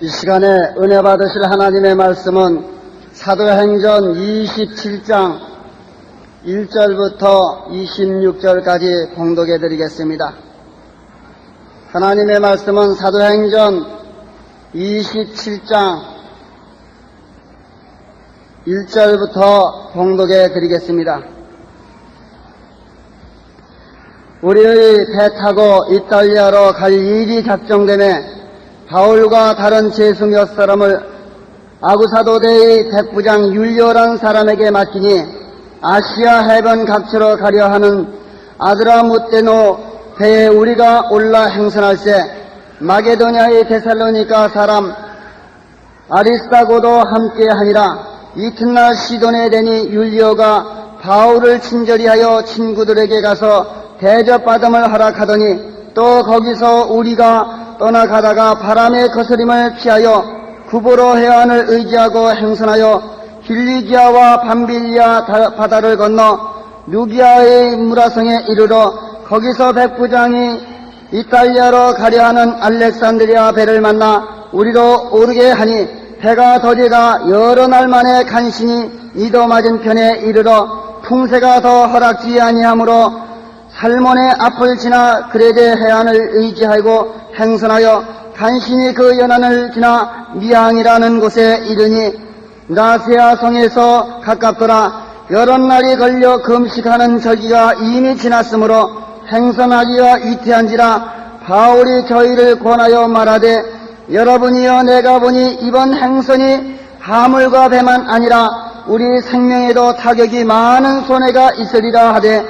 이 시간에 은혜 받으실 하나님의 말씀은 사도행전 27장 1절부터 26절까지 봉독해 드리겠습니다. 하나님의 말씀은 사도행전 27장 1절부터 봉독해 드리겠습니다. 우리의 배 타고 이탈리아로 갈 일이 작정되매 바울과 다른 제수 몇 사람을 아구사도대의 백부장 율리오라는 사람에게 맡기니 아시아 해변 각처로 가려 하는 아드라무떼노 배에 우리가 올라 행선할세 마게도냐의 데살로니가 사람 아리스다고도 함께하니라. 이튿날 시돈에 되니 율리오가 바울을 친절히 하여 친구들에게 가서 대접받음을 허락하더니 또 거기서 우리가 떠나가다가 바람의 거스림을 피하여 구보로 해안을 의지하고 행선하여 길리기아와 밤빌리아 바다를 건너 누비아의 무라성에 이르러 거기서 백부장이 이탈리아로 가려하는 알렉산드리아 배를 만나 우리로 오르게 하니 배가 더디가 여러 날 만에 간신히 이도 맞은편에 이르러 풍세가 더 허락지 아니하므로 살몬의 앞을 지나 그레데 해안을 의지하고 행선하여 간신히 그 연안을 지나 미항이라는 곳에 이르니 나세아 성에서 가깝더라. 여러 날이 걸려 금식하는 저기가 이미 지났으므로 행선하기가 위태한지라. 바울이 저희를 권하여 말하되 여러분이여 내가 보니 이번 행선이 하물과 배만 아니라 우리 생명에도 타격이 많은 손해가 있으리라 하되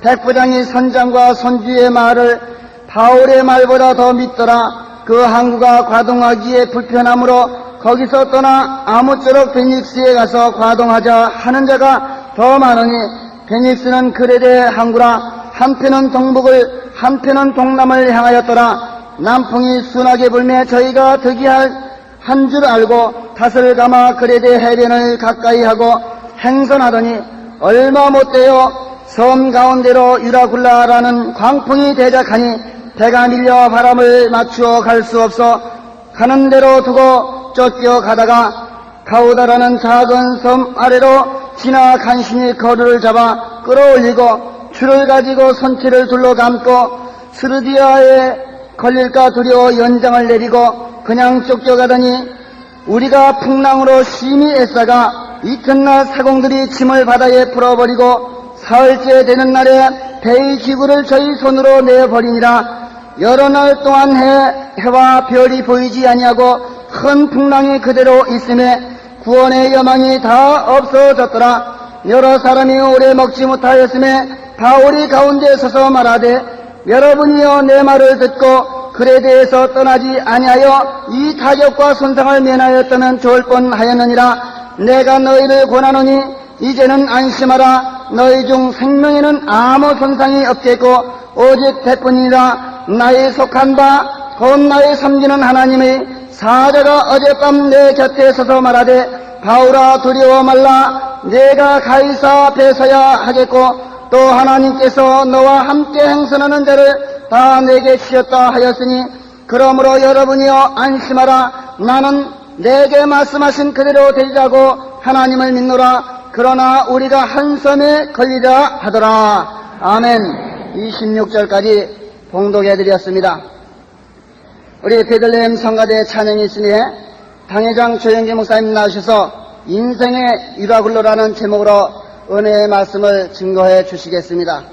백부장이 선장과 선주의 말을 바울의 말보다 더 믿더라. 그 항구가 과동하기에 불편하므로 거기서 떠나 아무쪼록 베닉스에 가서 과동하자 하는 자가 더 많으니 베닉스는 그레데 항구라. 한편은 동북을 한편은 동남을 향하였더라. 남풍이 순하게 불매 저희가 득이할 한 줄 알고 탓을 감아 그레데 해변을 가까이 하고 행선하더니 얼마 못되어 섬 가운데로 유라굴라라는 광풍이 대작하니 배가 밀려 바람을 맞추어 갈 수 없어 가는 대로 두고 쫓겨가다가 가우다라는 작은 섬 아래로 지나 간신히 거리를 잡아 끌어올리고 줄을 가지고 선체를 둘러 감고 스르디아에 걸릴까 두려워 연장을 내리고 그냥 쫓겨가더니 우리가 풍랑으로 심히 애써가 이튿날 사공들이 짐을 바다에 풀어버리고 사흘째 되는 날에 배의 기구를 저희 손으로 내버리니라. 여러 날 동안 해와 별이 보이지 아니하고 큰 풍랑이 그대로 있음에 구원의 여망이 다 없어졌더라. 여러 사람이 오래 먹지 못하였음에 바울이 가운데 서서 말하되 여러분이여 내 말을 듣고 그레데에서 떠나지 아니하여 이 타격과 손상을 면하였다면 좋을 뻔하였느니라. 내가 너희를 권하노니 이제는 안심하라. 너희 중 생명에는 아무 손상이 없겠고 오직 대뿐이라. 나의 속한 바 곧 나의 섬기는 하나님의 사자가 어젯밤 내 곁에 서서 말하되 바울아 두려워 말라. 내가 가이사 앞에 서야 하겠고 또 하나님께서 너와 함께 행선하는 자를 다 내게 주셨다 하였으니 그러므로 여러분이여 안심하라. 나는 내게 말씀하신 그대로 되리라고 하나님을 믿노라. 그러나 우리가 한 섬에 걸리라 하더라. 아멘. 26절까지 봉독해드렸습니다. 우리 베들레헴 성가대 찬양이 있으니 당회장 조영기 목사님 나오셔서 인생의 유라굴로라는 제목으로 은혜의 말씀을 증거해 주시겠습니다.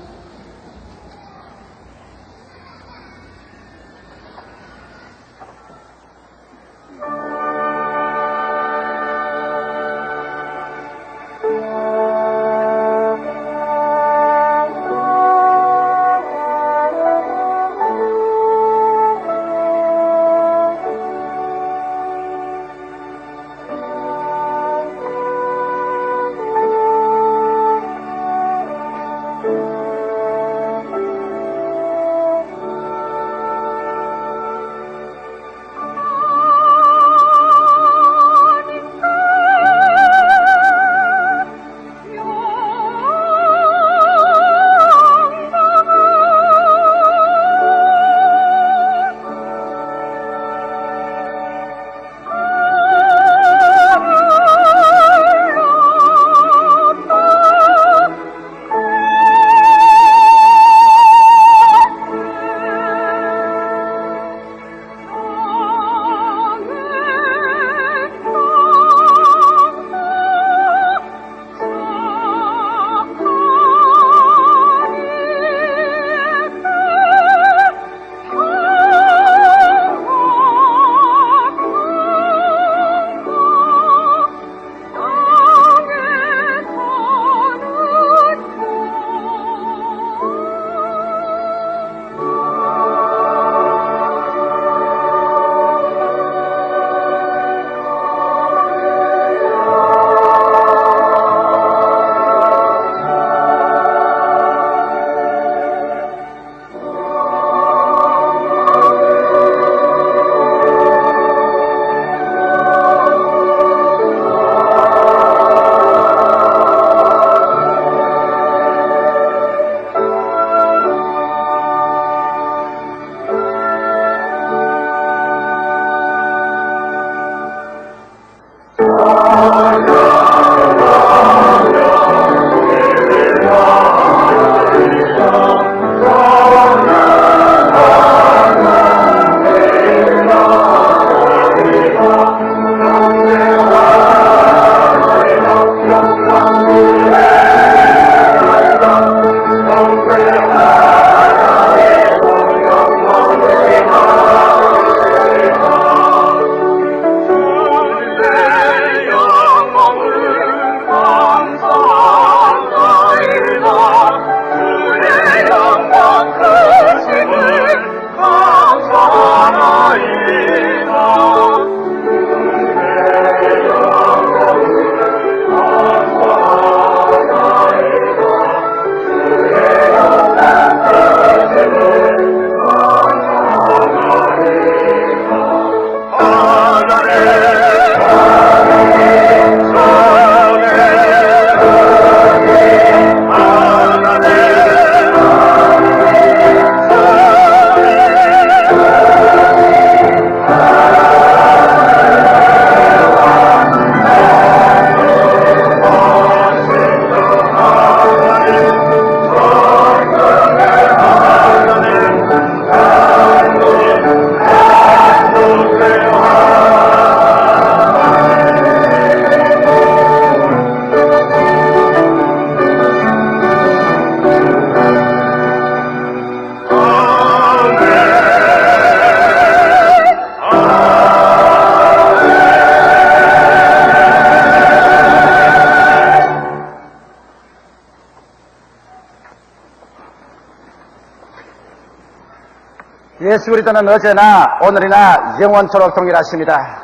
예수 그리스도는 어제나 오늘이나 영원토록 동일하십니다.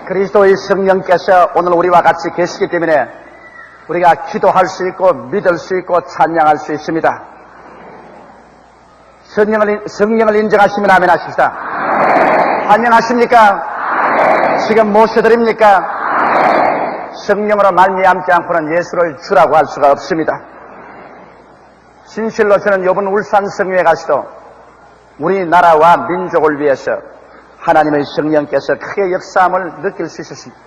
그리스도의 성령께서 오늘 우리와 같이 계시기 때문에 우리가 기도할 수 있고 믿을 수 있고 찬양할 수 있습니다. 성령을 인정하시면 아멘 하십시다. 환영하십니까? 지금 모셔드립니까? 성령으로 말미암지 않고는 예수를 주라고 할 수가 없습니다. 진실로 저는 이번 울산 성교에 가시도 우리나라와 민족을 위해서 하나님의 성령께서 크게 역사함을 느낄 수 있었습니다.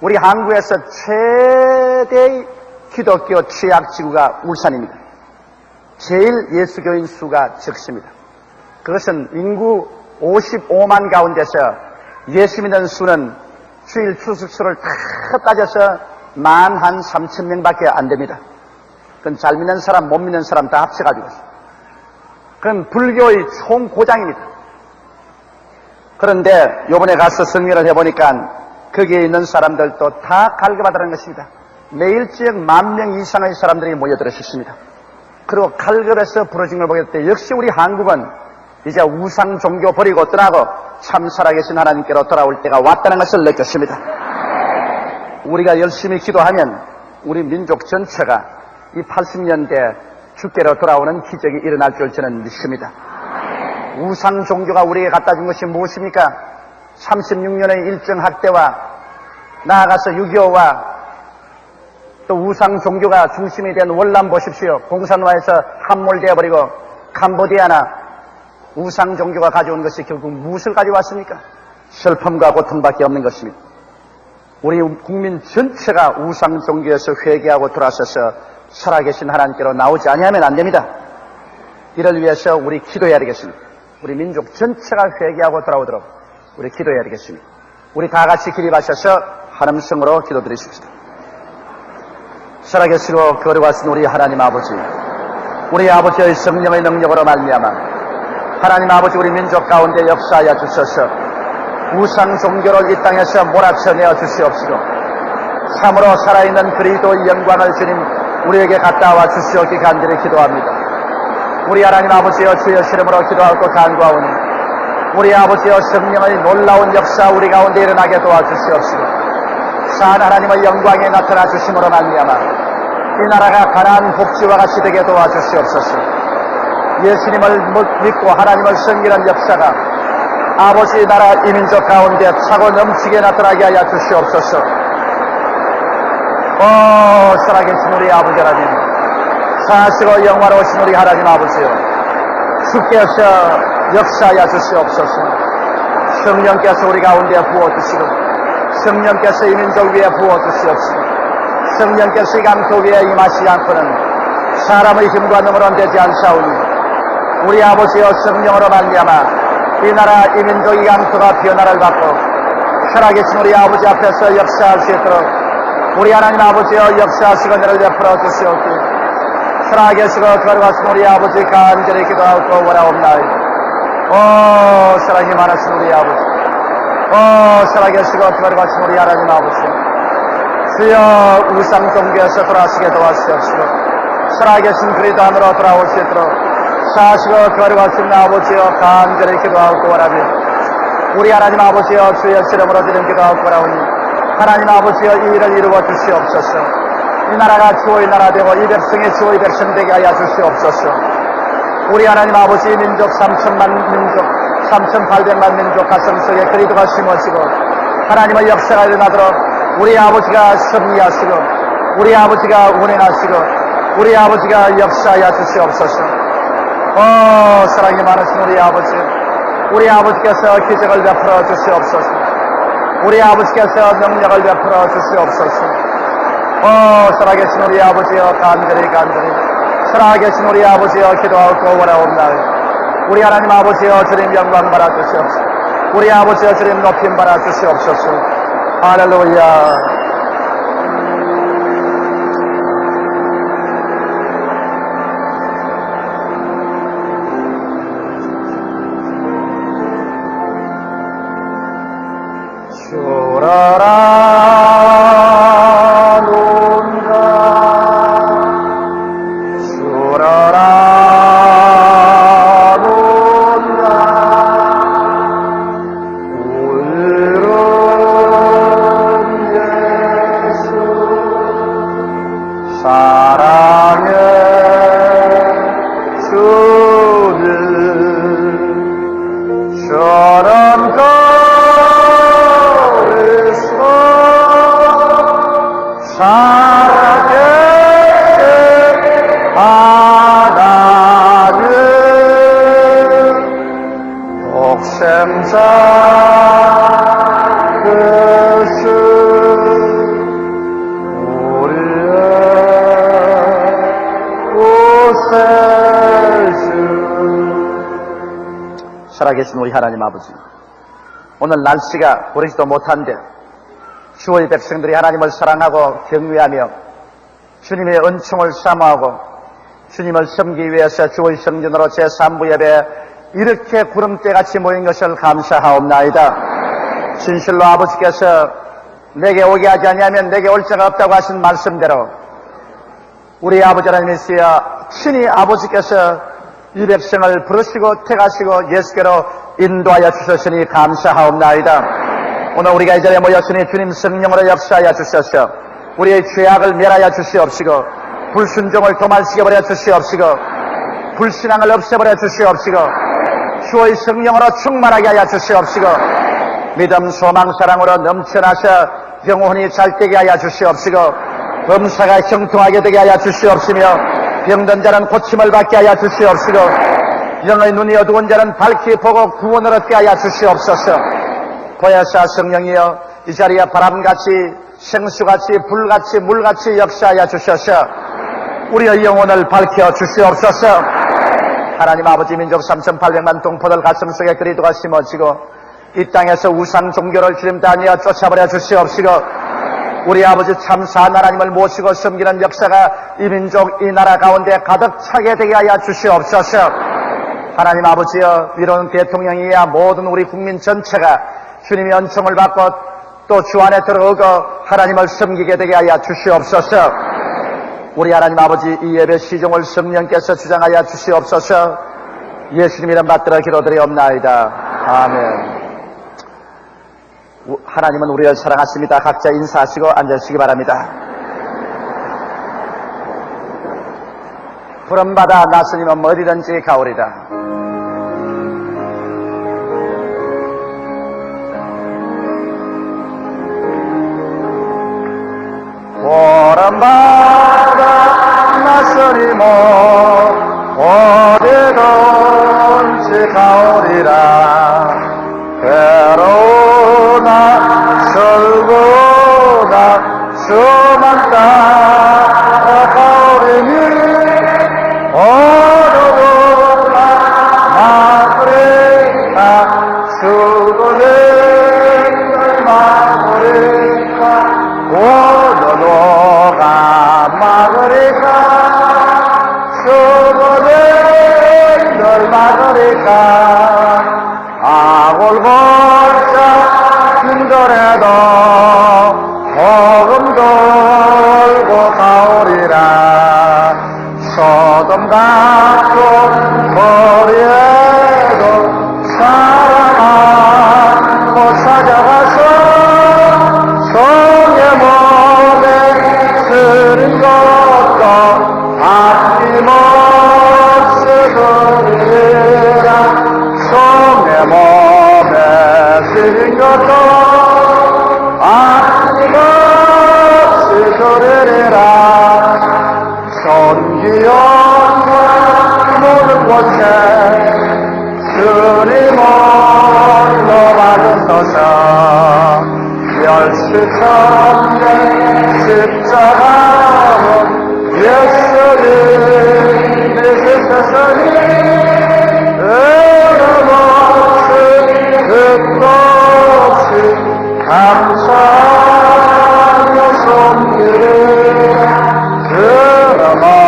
우리 한국에서 최대의 기독교 취약지구가 울산입니다. 제일 예수교인 수가 적습니다. 그것은 인구 55만 가운데서 예수 믿는 수는 주일 추수수를 다 따져서 13,000명밖에 안 됩니다. 그건 잘 믿는 사람, 못 믿는 사람 다 합쳐가지고 있습니다. 그건 불교의 총고장입니다. 그런데 요번에 가서 성경을 해보니까 거기에 있는 사람들도 다 갈급하다는 것입니다. 매일씩 10,000명 이상의 사람들이 모여들었습니다. 그리고 갈급해서 부러진 걸 보게 될 때 역시 우리 한국은 이제 우상 종교 버리고 떠나고 참 살아계신 하나님께로 돌아올 때가 왔다는 것을 느꼈습니다. 우리가 열심히 기도하면 우리 민족 전체가 이 80년대 주께로 돌아오는 기적이 일어날 줄 저는 믿습니다. 우상 종교가 우리에게 갖다 준 것이 무엇입니까? 36년의 일정 학대와 나아가서 6.25와 또 우상 종교가 중심이 된 월남 보십시오. 공산화에서 함몰되어 버리고 캄보디아나 우상 종교가 가져온 것이 결국 무엇을 가져왔습니까? 슬픔과 고통밖에 없는 것입니다. 우리 국민 전체가 우상 종교에서 회개하고 돌아서서 살아계신 하나님께로 나오지 아니하면 안 됩니다. 이를 위해서 우리 기도해야 되겠습니다. 우리 민족 전체가 회개하고 돌아오도록 우리 기도해야 되겠습니다. 우리 다 같이 기립하셔서 한음성으로 기도드리십시다. 살아계시고 거룩하신 우리 하나님 아버지, 우리 아버지의 성령의 능력으로 말미암아 하나님 아버지 우리 민족 가운데 역사하여 주셔서 우상 종교를 이 땅에서 몰아쳐내어 주시옵시고 참으로 살아있는 그리스도의 영광을 주님 우리에게 갖다 와 주시옵기 간절히 기도합니다. 우리 하나님 아버지여 주여 이름으로 기도하고 간구하오니 우리 아버지여 성령의 놀라운 역사 우리 가운데 일어나게 도와주시옵시고 산 하나님의 영광에 나타나 주심으로 말미암아 이 나라가 가나안 복지와 같이 되게 도와주시옵소서. 예수님을 믿고 하나님을 섬기는 역사가 아버지 나라 이민족 가운데 차고 넘치게 나타나게 하여 주시옵소서. 살아계신 우리 아버지 하나님, 사시고 영화로우신 우리 하나님 아버지요, 주께서 역사하여 주시옵소서. 성령께서 우리 가운데 부어주시고 성령께서 이민족 위에 부어주시옵시고 성령께서 이 강토 위에 임하시지 않고는 사람의 힘과 능으로는 되지 않사오니 우리 아버지여 성령으로 말미암아 이 나라 이민족 이 강토가 변화를 받고 살아계신 우리 아버지 앞에서 역사할 수 있도록 우리 하나님 아버지여 역사하시고 너를 베풀어 주시옵기 살아계시고 거룩하신 우리 아버지 간절히 기도하고 원하옵나이다. 사랑이 많으신 우리 아버지, 살아계시고 거룩하신 우리 하나님 아버지, 주여 우상 종교에서 돌아가시게 도와주시옵시고 살아계신 그리스도 안으로 돌아올 수 있도록 사시고 거룩하신 아버지여 간절히 기도하고 원하며 우리 하나님 아버지여 주여 이름으로 드린 기도하고 원하오니 하나님 아버지여 이 일을 이루어 주시옵소서. 이 나라가 주의 나라 되고 이 백성이 주의 백성 되게 하여 주시옵소서. 우리 하나님 아버지 민족 3,000만 민족 3,800만 민족 가슴 속에 그리스도가 심어지고 하나님의 역사가 일어나도록 우리 아버지가 섭리하시고 우리 아버지가 운행하시고 우리 아버지가 역사하여 주시옵소서. 사랑이 많으신 우리 아버지, 우리 아버지께서 기적을 베풀어 주시옵소서. 우리 아버지께서 능력을 베풀어 주시옵소서. 살아계신 우리 아버지여 간절히 살아계신 우리 아버지여 기도하고 원하옵나이다. 우리 하나님 아버지여 주님 영광 받아 주시옵소서. 우리 아버지여 주님 높임 받아 주시옵소서. 할렐루야. 주라라 논다 생자 예수 우리의 구세주. 살아계신 우리 하나님 아버지, 오늘 날씨가 그러지도 못한데 주의 백성들이 하나님을 사랑하고 경외하며 주님의 은총을 사모하고 주님을 섬기기 위해서 주의 성전으로 제3부 예배에 이렇게 구름대같이 모인 것을 감사하옵나이다. 진실로 아버지께서 내게 오게 하지 아니하면 내게 올 자가 없다고 하신 말씀대로 우리 아버지 하나님이시여 친히 아버지께서 이 백성을 부르시고 택하시고 예수께로 인도하여 주셨으니 감사하옵나이다. 오늘 우리가 이 자리에 모였으니 주님 성령으로 역사하여 주셔서 우리의 죄악을 멸하여 주시옵시고 불순종을 도말시켜버려 주시옵시고 불신앙을 없애버려 주시옵시고 주의 성령으로 충만하게 하여 주시옵시고 믿음 소망 사랑으로 넘쳐나서 영혼이 잘되게 하여 주시옵시고 범사가 형통하게 되게 하여 주시옵시며 병든 자는 고침을 받게 하여 주시옵시고 영의 눈이 어두운 자는 밝히 보고 구원을 얻게 하여 주시옵소서. 보혜사 성령이여 이 자리에 바람같이 생수같이 불같이 물같이 역사하여 주셔서 우리의 영혼을 밝혀 주시옵소서. 하나님 아버지, 민족 3,800만 동포들 가슴속에 그리스도가 심어지고 이 땅에서 우상 종교를 주님 다니어 쫓아버려 주시옵시고 우리 아버지 참 사한 하나님을 모시고 섬기는 역사가 이 민족 이 나라 가운데 가득 차게 되게 하여 주시옵소서. 하나님 아버지여, 이런 대통령이야 모든 우리 국민 전체가 주님의 은총을 받고 또 주 안에 들어오고 하나님을 섬기게 되게 하여 주시옵소서. 우리 하나님 아버지, 이 예배 시종을 성령께서 주장하여 주시옵소서. 예수님 이름 받들어 기도드리옵나이다. 아멘. 하나님은 우리를 사랑하십니다. 각자 인사하시고 앉으시기 바랍니다. 푸른바다 나스님은 어디든지 가오리다. 푸른바다 나스님은 어디든지 가오리라. 괴로우나 슬프나 수만 따라가오리니 어두우나 마그리카 수고는 마그리카 오도노가 마그리카 수고는 마그리카 아골골자 힘들어도 호금 돌고 가오리라. 소돔 같은 거리에도 사랑 안고 찾아가서 성의 몸에 쓰는 것도 아낌없이 그리라. 성의 몸에 쓰는 것도 아낌없이 그리라. 손기연과 모든 곳에 주님 홀로 받으소서. 열시천년 십자가로 예수님 믿으셨으니 끝없이 끝없이 감사하며 섬기리라.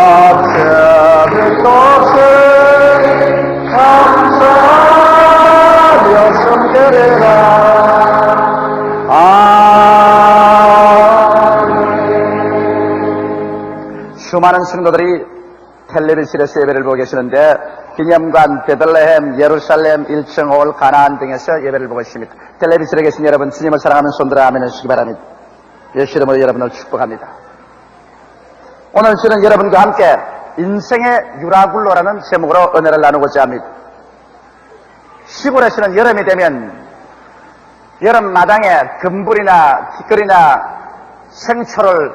끝없이 끝없이 감사하며 섬기리라. 수많은 성도들이 텔레비전에서 예배를 보고 계시는데 기념관, 베들레헴, 예루살렘, 1층 홀, 가나안 등에서 예배를 보고 있습니다. 텔레비전에 계신 여러분, 주님을 사랑하는 손들어 아멘 하시기 바랍니다. 예수 이름으로 여러분을 축복합니다. 오늘 저는 여러분과 함께 인생의 유라굴로라는 제목으로 은혜를 나누고자 합니다. 시골에서는 여름이 되면 여름마당에 금불이나 티끌이나 생초를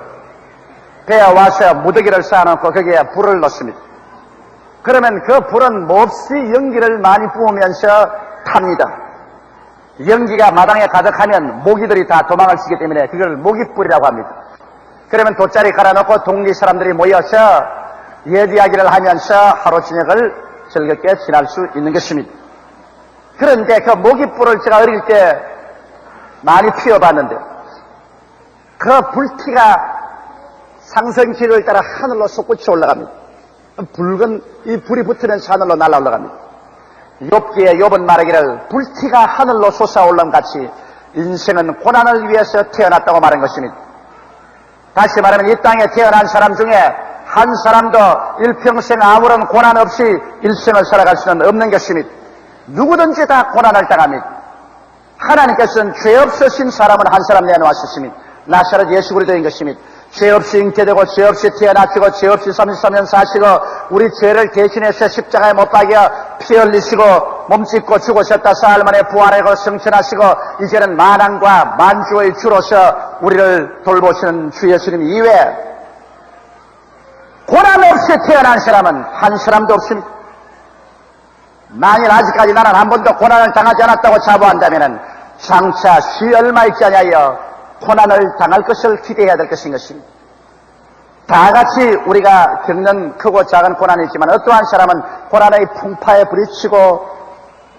베어와서 무더기를 쌓아놓고 거기에 불을 넣습니다. 그러면 그 불은 몹시 연기를 많이 뿜으면서 탑니다. 연기가 마당에 가득하면 모기들이 다 도망을 치기 때문에 그걸 모기뿔이라고 합니다. 그러면 돗자리 깔아놓고 동리 사람들이 모여서 옛 이야기를 하면서 하루 저녁을 즐겁게 지날 수 있는 것입니다. 그런데 그 모기뿔을 제가 어릴 때 많이 피워봤는데 그 불티가 상승기를 따라 하늘로 솟구쳐 올라갑니다. 붉은 이 불이 붙으면서 하늘로 날아 올라갑니다. 욥기에 욥은 말하기를 불티가 하늘로 솟아올람 같이 인생은 고난을 위해서 태어났다고 말한 것입니다. 다시 말하면 이 땅에 태어난 사람 중에 한 사람도 일평생 아무런 고난 없이 일생을 살아갈 수는 없는 것입니다. 누구든지 다 고난을 당합니다. 하나님께서는 죄 없으신 사람은 한 사람 내놓았으십니다. 나사렛 예수 그리스도인 것입니다. 죄 없이 잉태되고 죄 없이 태어나시고 죄 없이 33년 사시고 우리 죄를 대신해서 십자가에 못 박여 피 흘리시고 몸 찢고 죽으셨다 사흘 만에 부활하고 승천하시고 이제는 만왕과 만주의 주로서 우리를 돌보시는 주 예수님 이외에 고난 없이 태어난 사람은 한 사람도 없습니다. 만일 아직까지 나는 한 번도 고난을 당하지 않았다고 자부한다면 장차 시 얼마 있지 아니하여 고난을 당할 것을 기대해야 될 것인 것입니다. 다 같이 우리가 겪는 크고 작은 고난이 있지만 어떠한 사람은 고난의 풍파에 부딪히고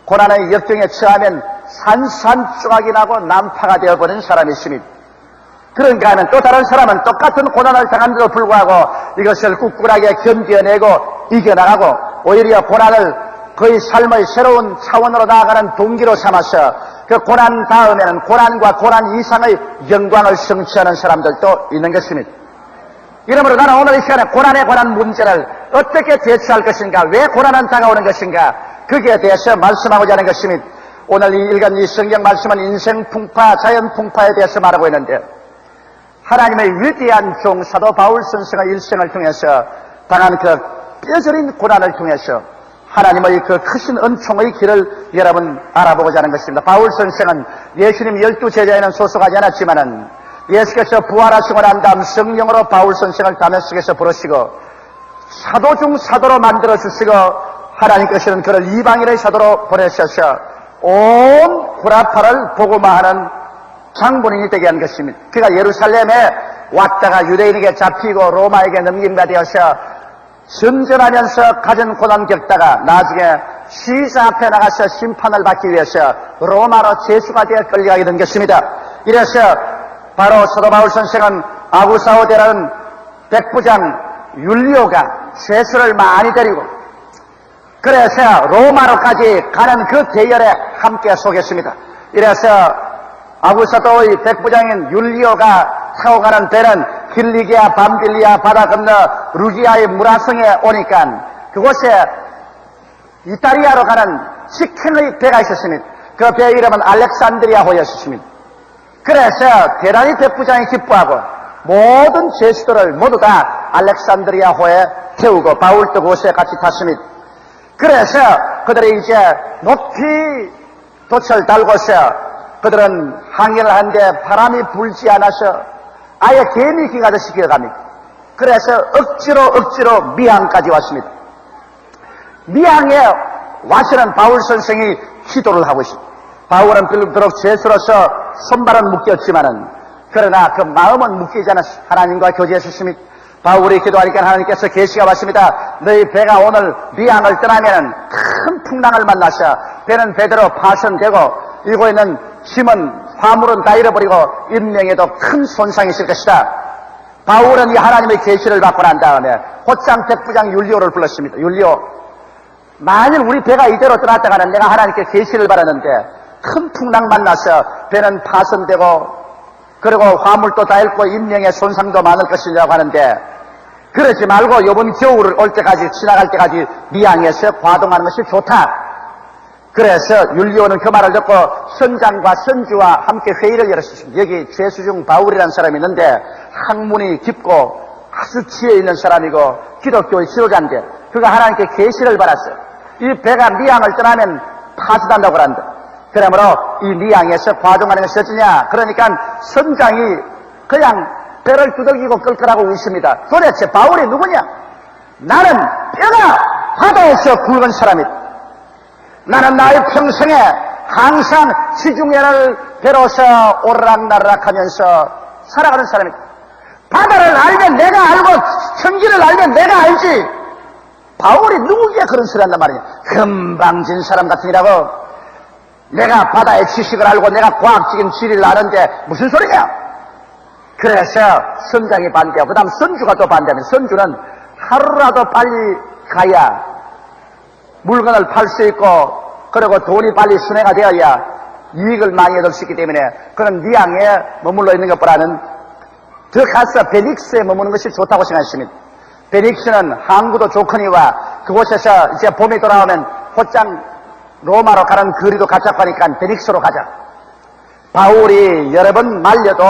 고난의 역경에 처하면 산산조각이 나고 난파가 되어버린 사람이 있습니다. 그런가 하면 또 다른 사람은 똑같은 고난을 당한데도 불구하고 이것을 꿋꿋하게 견뎌내고 이겨나가고 오히려 고난을 그의 삶의 새로운 차원으로 나아가는 동기로 삼아서 그 고난 다음에는 고난과 고난 이상의 영광을 성취하는 사람들도 있는 것입니다. 이러므로 나는 오늘 이 시간에 고난에 관한 문제를 어떻게 대처할 것인가, 왜 고난은 다가오는 것인가, 거기에 대해서 말씀하고자 하는 것입니다. 오늘 읽은 이 성경 말씀은 인생 풍파, 자연 풍파에 대해서 말하고 있는데 하나님의 위대한 종 사도 바울 선생의 일생을 통해서 당한 그 뼈저린 고난을 통해서 하나님의 그 크신 은총의 길을 여러분 알아보고자 하는 것입니다. 바울 선생은 예수님 12제자에는 소속하지 않았지만은 예수께서 부활하시고 난 다음 성령으로 바울 선생을 다메섹에서 부르시고 사도 중 사도로 만들어 주시고 하나님께서는 그를 이방인의 사도로 보내셔서 온 구라파를 복음화하는 장본인이 되게 한 것입니다. 그가 예루살렘에 왔다가 유대인에게 잡히고 로마에게 넘김받아서 전전하면서 가진 고난 겪다가 나중에 시사 앞에 나가서 심판을 받기 위해서 로마로 제수가 되어 끌려가게 된 것입니다. 이래서 바로 사도 바울 선생은 아구사오대라는 백부장 율리오가 제수를 많이 데리고 그래서 로마로까지 가는 그 대열에 함께 속했습니다. 이래서 아구사도의 백부장인 율리오가 타고 가는 배는 길리기아 밤빌리아 바다 건너 루기아의 무라성에 오니까 그곳에 이탈리아로 가는 직행의 배가 있었습니다. 그 배의 이름은 알렉산드리아호였습니다. 그래서 대단히 백부장이 기뻐하고 모든 제수들을 모두 다 알렉산드리아호에 태우고 바울도 그곳에 같이 탔습니다. 그래서 그들이 이제 높이 돛을 달고서 그들은 항해를 하는데 바람이 불지 않아서 아예 개미기 가듯이 기어갑니다. 그래서 억지로 미항까지 왔습니다. 미항에 와서는 바울 선생이 기도를 하고 있습니다. 바울은 비록 죄수로서 손발은 묶였지만은 그러나 그 마음은 묶이지 않았습니다. 하나님과 교제했습니다. 바울이 기도하니까 하나님께서 계시가 왔습니다. 너희 배가 오늘 미항을 떠나면 큰 풍랑을 만나서 배는 배대로 파손되고 이곳에 있는 짐은 화물은 다 잃어버리고 인명에도 큰 손상이 있을 것이다. 바울은 이 하나님의 계시를 받고 난 다음에 곧장 백부장 율리오를 불렀습니다. 율리오, 만일 우리 배가 이대로 떠났다가는 내가 하나님께 계시를 받았는데 큰 풍랑 만나서 배는 파손되고 그리고 화물도 다 잃고 인명의 손상도 많을 것이라고 하는데 그러지 말고 이번 겨울을 올 때까지 지나갈 때까지 미항에서 과동하는 것이 좋다. 그래서 율리오는 그 말을 듣고 선장과 선주와 함께 회의를 열었습니다. 여기 죄수 중 바울이라는 사람이 있는데 학문이 깊고 아주 지혜 있는 사람이고 기독교의 지도자인데 그가 하나님께 계시를 받았어요. 이 배가 미항을 떠나면 파손한다고 그런다. 그러므로 이 미항에서 과동하는 것이 어찌냐. 그러니까 선장이 그냥 배를 두들기고 끌 거라고 의심니다. 도대체 바울이 누구냐? 나는 뼈가 바다에서 굵은 사람이다. 나는 나의 평생에 항상 지중해를 배로서 오르락나르락하면서 살아가는 사람이다. 바다를 알면 내가 알고 천지를 알면 내가 알지. 바울이 누구에게 그런 소리 한단 말이냐. 금방진 사람 같으니라고. 내가 바다의 지식을 알고 내가 과학적인 지리를 아는데 무슨 소리냐. 그래서 선장이 반대하고 그 다음 선주가 또 반대하면, 선주는 하루라도 빨리 가야 물건을 팔 수 있고 그리고 돈이 빨리 순회가 되어야 이익을 많이 얻을 수 있기 때문에 그런 리앙에 머물러 있는 것보다는 더 가서 베닉스에 머무는 것이 좋다고 생각했습니다. 베닉스는 항구도 좋거니와 그곳에서 이제 봄이 돌아오면 곧장 로마로 가는 거리도 가깝고 하니까 베닉스로 가자. 바울이 여러 번 말려도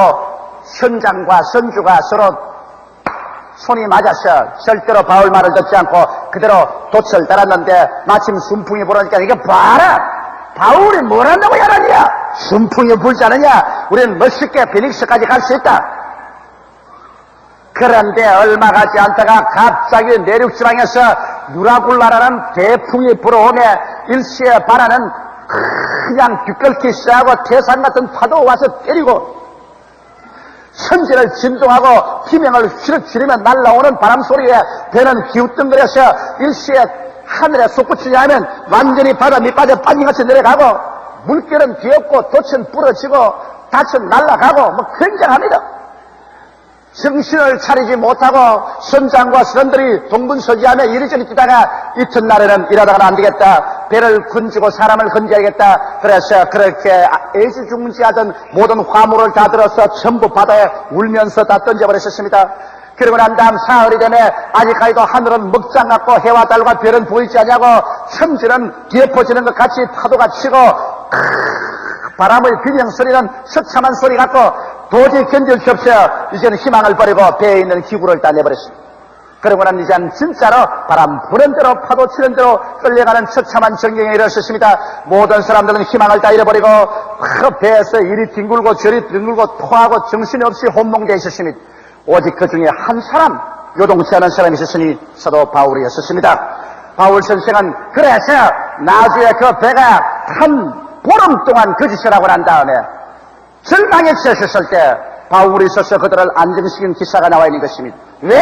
선장과 선주가 서로 손이 맞아서 절대로 바울 말을 듣지 않고 그대로 돛을 달았는데 마침 순풍이 불으니까 이게 봐라! 바울이 뭘 한다고 야라냐? 순풍이 불지 않느냐? 우리는 멋있게 베닉스까지 갈 수 있다. 그런데 얼마 가지 않다가 갑자기 내륙지방에서 누라굴라라는 대풍이 불어오며 일시에 바라는 그냥 뒷걸기 시작하고 태산 같은 파도 와서 때리고 선지를 진동하고 희명을 휘르치르며 날라오는 바람 소리에 배는 기우뚱거려서 일시에 하늘에 솟구치지 않으면 완전히 바다 밑바닥에 빠진같이 내려가고 물결은 뒤엎고 돛은 부러지고 닻은 날아가고 뭐 굉장합니다. 정신을 차리지 못하고 선장과 선원들이 동분서지하며 이리저리 뛰다가 이튿날에는 이러다가는 안 되겠다. 배를 건지고 사람을 건져야겠다. 그래서 그렇게 애지중지하던 모든 화물을 다 들어서 전부 바다에 울면서 다 던져버렸었습니다. 그러고 난 다음 사흘이 되면 아직까지도 하늘은 먹장 같고 해와 달과 별은 보이지 않냐고 천지는 뒤엎어지는 것 같이 파도가 치고 바람의 비명 소리는 처참한 소리 같고 도저히 견딜 수 없어 이제는 희망을 버리고 배에 있는 기구를 다 내버렸습니다. 그러고 난 이제는 진짜로 바람 부는 대로 파도 치는 대로 끌려가는 처참한 전경에 이르렀습니다. 모든 사람들은 희망을 다 잃어버리고 배에서 이리 뒹굴고 저리 뒹굴고 토하고 정신이 없이 혼몽되어 있었습니다. 오직 그 중에 한 사람 요동치 않은 사람이 있었으니 사도 바울이었습니다. 바울 선생은 그래서 나중에 그 배가 한 보름 동안 거짓을 하고 난 다음에 절망에 처했을 때 바울이 있어서 그들을 안정시킨 기사가 나와 있는 것입니다. 왜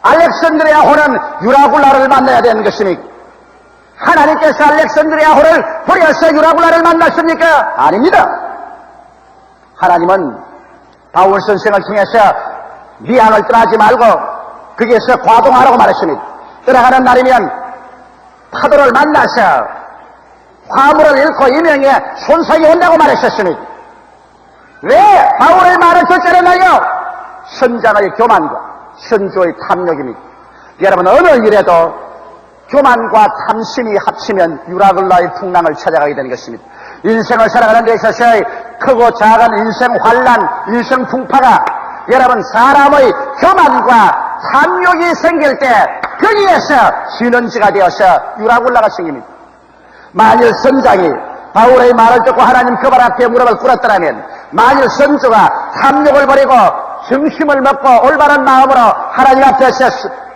알렉산드리아호는 유라굴라를 만나야 되는 것입니까? 하나님께서 알렉산드리아호를 버려서 유라굴라를 만났습니까? 아닙니다. 하나님은 바울 선생을 통해서 미항을 떠나지 말고 거기에서 과동하라고 말했습니다. 떠나가는 날이면 파도를 만나서 화물을 잃고 이명에 손상이 온다고 말했었습니다. 왜 바울의 말을 듣지 않았나요? 선장의 교만과 선조의 탐욕입니다. 여러분 어느 일에도 교만과 탐심이 합치면 유라굴라의 풍랑을 찾아가게 되는 것입니다. 인생을 살아가는 데 있어서의 크고 작은 인생 환란, 인생 풍파가 여러분 사람의 교만과 탐욕이 생길 때 거기에서 신원지가 되어서 유라굴라가 생깁니다. 만일 선장이 바울의 말을 듣고 하나님 그 발 앞에 무릎을 꿇었더라면, 만일 선조가 탐욕을 버리고 정심을 먹고 올바른 마음으로 하나님 앞에서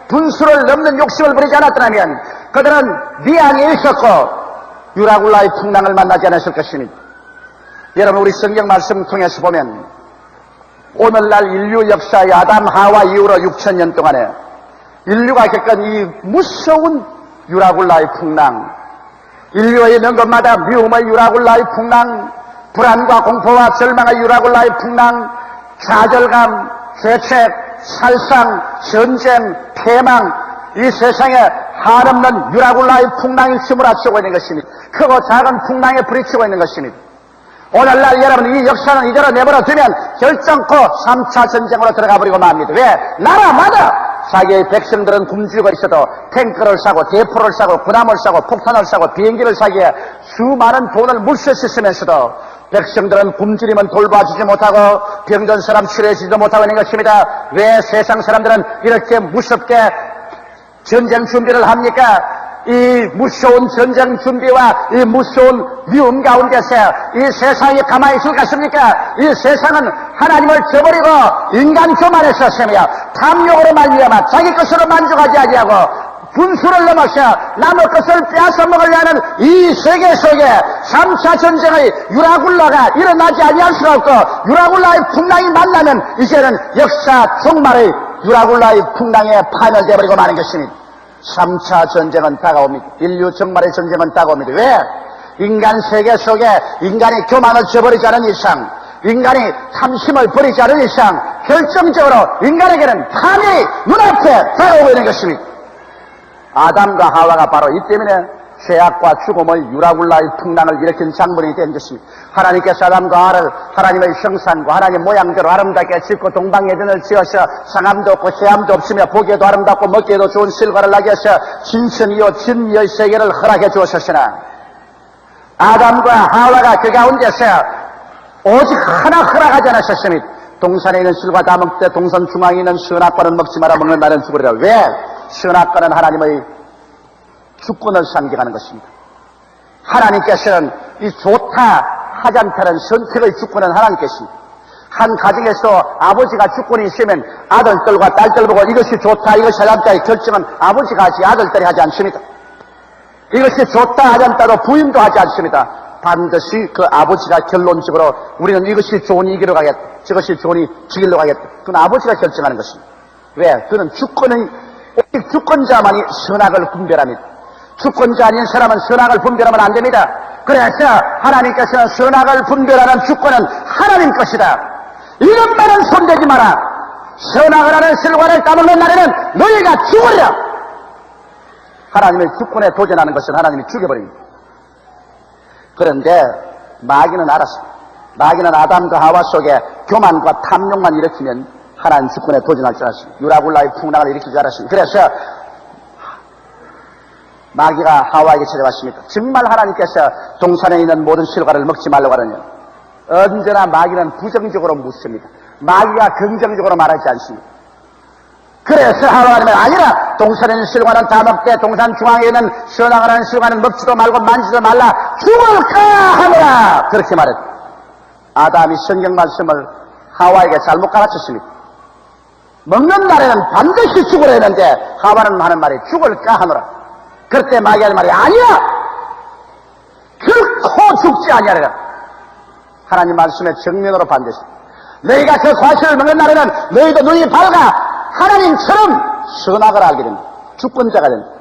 분수를 넘는 욕심을 부리지 않았더라면 그들은 미항에 있었고 유라굴라의 풍랑을 만나지 않았을 것입니다. 여러분 우리 성경 말씀 통해서 보면 오늘날 인류 역사의 아담 하와 이후로 6,000년 동안에 인류가 겪은 이 무서운 유라굴라의 풍랑, 인류에 있는 것마다 미움의 유라굴라의 풍랑, 불안과 공포와 절망의 유라굴라의 풍랑, 좌절감, 죄책, 살상, 전쟁, 패망, 이 세상에 한없는 유라굴라의 풍랑이 휘몰아치고 있는 것입니다. 크고 작은 풍랑에 부딪히고 있는 것입니다. 오늘날 여러분 이 역사는 이대로 내버려 두면 결정코 3차 전쟁으로 들어가 버리고 맙니다. 왜? 나라마다 자기의 백성들은 굶주리고 있어도 탱크를 사고 대포를 사고 군함을 사고 폭탄을 사고 비행기를 사기에 수많은 돈을 물세 쓰면서도 백성들은 굶주리면 돌봐주지 못하고 병든 사람 치료해주지도 못하고 있는 것입니다. 왜 세상 사람들은 이렇게 무섭게 전쟁 준비를 합니까? 이 무서운 전쟁 준비와 이 무서운 위험 가운데서 이 세상이 가만히 있을 것입니까? 이 세상은 하나님을 저버리고 인간 교만에 섰으며 탐욕으로 말미암아 자기 것으로 만족하지 아니하고 분수를 넘어서 남의 것을 빼앗아 먹으려는 이 세계 속에 3차 전쟁의 유라굴라가 일어나지 아니할 수가 없고, 유라굴라의 풍랑이 만나면 이제는 역사 종말의 유라굴라의 풍랑에 파멸되어버리고 마는 것입니다. 3차 전쟁은 다가옵니다. 인류 종말의 전쟁은 다가옵니다. 왜? 인간 세계 속에 인간이 교만을 저버리지 않은 이상, 인간이 탐심을 버리지 않은 이상, 결정적으로 인간에게는 파멸이 눈앞에 다가오고 있는 것입니다. 아담과 하와가 바로 이 때문에 죄악과 죽음의 유라굴라의 풍랑을 일으킨 장본인이 된 것입니다. 하나님께서 아담과 하와를 하나님의 형상과 하나님 모양대로 아름답게 짓고 동방예전을 지어서 상함도 없고 세함도 없으며 보기에도 아름답고 먹기에도 좋은 실과를 나게 하셔 진선이요 진미의 세계를 허락해 주었으나, 아담과 하와가 그 가운데서 오직 하나 허락하지 않으셨습니다. 동산에 있는 실과 다 먹되 동산 중앙에 있는 선악과는 먹지 마라, 먹는 날은 죽으리라. 왜? 선악과는 하나님의 주권을 상징하는 것입니다. 하나님께서는 이 좋다 하지 않다는 선택의 주권은 하나님께십니다. 한 가정에서 아버지가 주권이 있으면 아들들과 딸들 보고 이것이 좋다 이것이 잘났다의 결정은 아버지가 하지 아들들이 하지 않습니다. 이것이 좋다 하지 않다도 부인도 하지 않습니다. 반드시 그 아버지가 결론적으로 우리는 이것이 좋으니 이기로 가겠다, 저것이 좋으니 죽이려 가겠다, 그건 아버지가 결정하는 것입니다. 왜? 그는 오직 주권자만이 선악을 분별합니다. 주권자 아닌 사람은 선악을 분별하면 안 됩니다. 그래서 하나님께서는 선악을 분별하는 주권은 하나님 것이다, 이것만은 손대지 마라, 선악을 하는 실과를 따먹는 날에는 너희가 죽으리라. 하나님의 주권에 도전하는 것은 하나님이 죽여버립니다. 그런데 마귀는 알았습니다. 마귀는 아담과 하와 속에 교만과 탐욕만 일으키면 하나님 주권에 도전할 줄 알았습니다. 유라굴라의 풍랑을 일으킬 줄 알았습니다. 그래서 마귀가 하와에게 찾아왔습니다. 정말 하나님께서 동산에 있는 모든 실과를 먹지 말라고 하느냐? 언제나 마귀는 부정적으로 묻습니다. 마귀가 긍정적으로 말하지 않습니다. 그래서 하와는 아니라 동산에 있는 실과는 다 먹되 동산 중앙에 있는 선악을 하는 실과는 먹지도 말고 만지도 말라, 죽을까 하느라, 그렇게 말했다. 아담이 성경 말씀을 하와에게 잘못 가르쳤습니다. 먹는 날에는 반드시 죽으라 했는데 하와는 하는 말이 죽을까 하노라. 그때 마귀가 하는 말이 아니야, 결코 죽지 아니하리라. 하나님 말씀의 정면으로 반드시 너희가 그 과실을 먹는 날에는 너희도 눈이 밝아 하나님처럼 선악을 알게 됩니다. 주권자가 됩니다.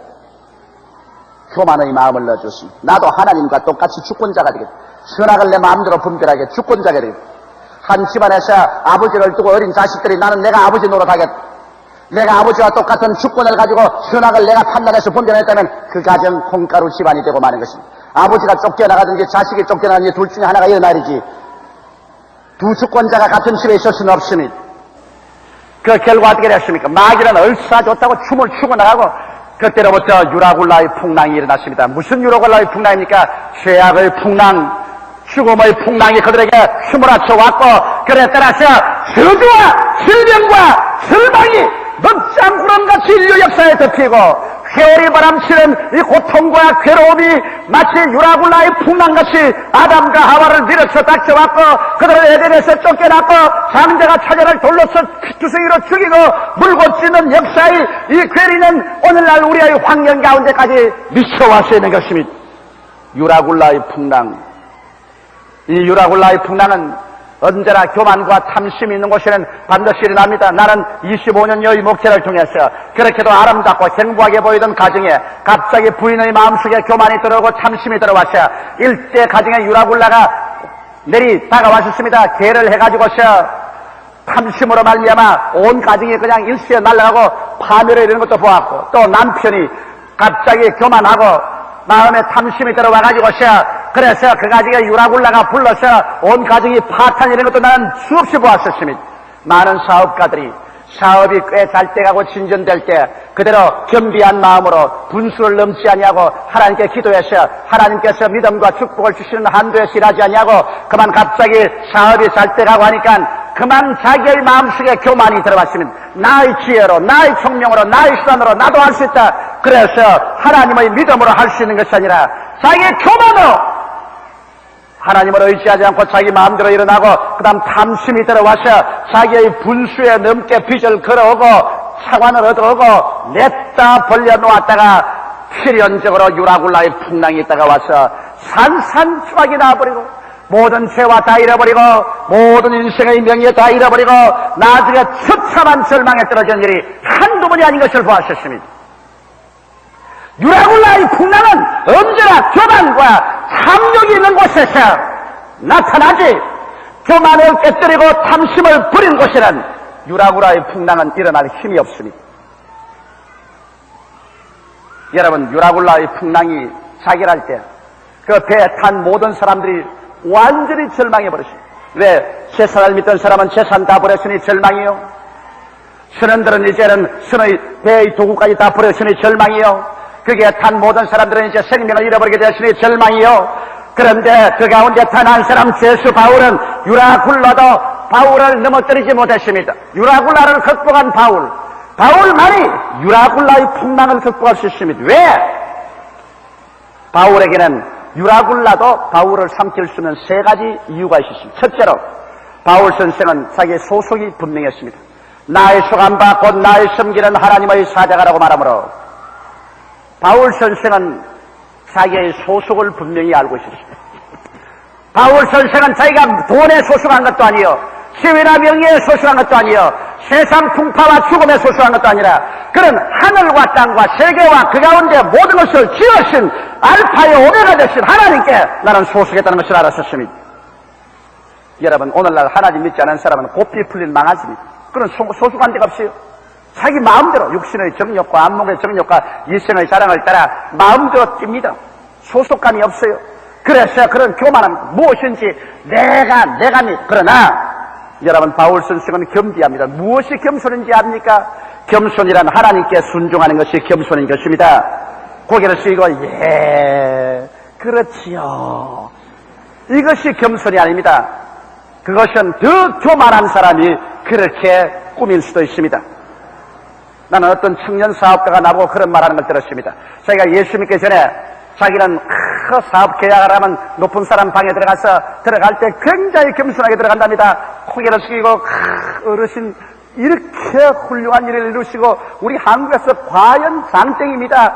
교만의 마음을 넣어줬습니다. 나도 하나님과 똑같이 주권자가 되겠다. 선악을 내 마음대로 분별하게 주권자가 되겠다. 한 집안에서 아버지를 두고 어린 자식들이 나는 내가 아버지 노릇하겠다, 내가 아버지와 똑같은 주권을 가지고 선악을 내가 판단해서 분별했다면 그 가정 콩가루 집안이 되고 마는 것입니다. 아버지가 쫓겨나가든지 자식이 쫓겨나든지 둘 중에 하나가 일어나야지 두 주권자가 같은 집에 있을 수는 없습니다. 그 결과 어떻게 됐습니까? 마귀는 얼싸 좋다고 춤을 추고 나가고, 그때로부터 유라굴라의 풍랑이 일어났습니다. 무슨 유라굴라의 풍랑입니까? 죄악의 풍랑, 죽음의 풍랑이 그들에게 휘몰아쳐 왔고, 그에 따라서 저주와 질병과 절망이 넉장 구름같이 인류 역사에 덮이고, 회오리 바람치는 이 고통과 괴로움이 마치 유라굴라의 풍랑같이 아담과 하와를 밀어쳐 닥쳐왔고, 그들을 에덴에서 쫓겨났고, 장자가 처자를 돌로서 투성이로 죽이고 물고 찌는 역사의 이 괴리는 오늘날 우리의 환경 가운데까지 미쳐와서 있는 것입니다. 유라굴라의 풍랑. 이 유라굴라의 풍랑은 언제나 교만과 탐심이 있는 곳에는 반드시 일어납니다. 나는 25년여의 목회를 통해서 그렇게도 아름답고 행복하게 보이던 가정에 갑자기 부인의 마음속에 교만이 들어오고 탐심이 들어와서 일대 가정에 유라굴라가 내리 다가왔었습니다. 개를 해가지고서 탐심으로 말미암아 온 가정이 그냥 일시에 날아가고 파멸에 이르는 것도 보았고, 또 남편이 갑자기 교만하고 마음에 탐심이 들어와가지고서 그래서 그 가정에 유라굴라가 불러서 온 가정이 파탄이 되는 것도 나는 수없이 보았었습니다. 많은 사업가들이 사업이 꽤 잘 돼가고 진전될 때 그대로 겸비한 마음으로 분수를 넘지 아니하고 하나님께 기도해서 하나님께서 믿음과 축복을 주시는 한도에서 일하지 아니하고 그만 갑자기 사업이 잘 돼가고 하니까 그만 자기의 마음속에 교만이 들어왔습니다. 나의 지혜로, 나의 총명으로, 나의 수단으로 나도 할 수 있다. 그래서 하나님의 믿음으로 할 수 있는 것이 아니라 자기의 교만으로 하나님을 의지하지 않고 자기 마음대로 일어나고 그 다음 탐심이 들어와서 자기의 분수에 넘게 빚을 걸어오고 차관을 얻어오고 냈다 벌려놓았다가 필연적으로 유라굴라의 풍랑이 있다가 와서 산산조각이 나버리고 모든 죄와 다 잃어버리고 모든 인생의 명예 다 잃어버리고 나중에 처참한 절망에 떨어진 일이 한두 번이 아닌 것을 보았었습니다. 유라굴라의 풍랑은 언제나 교만과 탐욕이 있는 곳에서 나타나지, 교만을 깨뜨리고 탐심을 부린 곳에는 유라굴라의 풍랑은 일어날 힘이 없습니다. 여러분, 유라굴라의 풍랑이 자결할 때 그 배에 탄 모든 사람들이 완전히 절망해버렸습니다. 왜? 재산을 믿던 사람은 재산 다 버렸으니 절망이요. 선원들은 이제는 선의 배의 도구까지 다 버렸으니 절망이요. 거기에 탄 모든 사람들은 이제 생명을 잃어버리게 되었으니 절망이요. 그런데 그 가운데 탄 한 사람 죄수 바울은 유라굴라도 바울을 넘어뜨리지 못했습니다. 유라굴라를 극복한 바울만이 유라굴라의 풍랑을 극복할 수 있습니다. 왜? 바울에게는 유라굴라도 바울을 삼킬 수 있는 세 가지 이유가 있었습니다. 첫째로 바울 선생은 자기의 소속이 분명했습니다. 나의 소감바 곧 나의 섬기는 하나님의 사자가라고 말하므로 바울 선생은 자기의 소속을 분명히 알고 있었습니다. 바울 선생은 자기가 돈에 소속한 것도 아니요, 지위나 명예에 소속한 것도 아니요, 세상 풍파와 죽음에 소속한 것도 아니라 그런 하늘과 땅과 세계와 그 가운데 모든 것을 지으신 알파의 오메가 되신 하나님께 나는 소속했다는 것을 알았었습니다. 여러분, 오늘날 하나님 믿지 않은 사람은 고삐 풀린 망아지입니다. 그런 소속한 데가 없어요. 자기 마음대로 육신의 정욕과 안목의 정욕과 이생의 자랑을 따라 마음대로 뜁니다. 소속감이 없어요. 그래서 그런 교만은 무엇인지 내가 그러나 여러분, 바울 선생은 겸비합니다. 무엇이 겸손인지 압니까? 겸손이란 하나님께 순종하는 것이 겸손인 것입니다. 고개를 숙이고 그렇지요. 이것이 겸손이 아닙니다. 그것은 더 교만한 사람이 그렇게 꾸밀 수도 있습니다. 나는 어떤 청년 사업가가 나보고 그런 말하는 걸 들었습니다. 자기가 예수 믿기 전에 자기는 사업 계약을 하면 높은 사람 방에 들어갈 때 굉장히 겸손하게 들어간답니다. 고개를 숙이고 어르신 이렇게 훌륭한 일을 이루시고 우리 한국에서 과연 장땡입니다.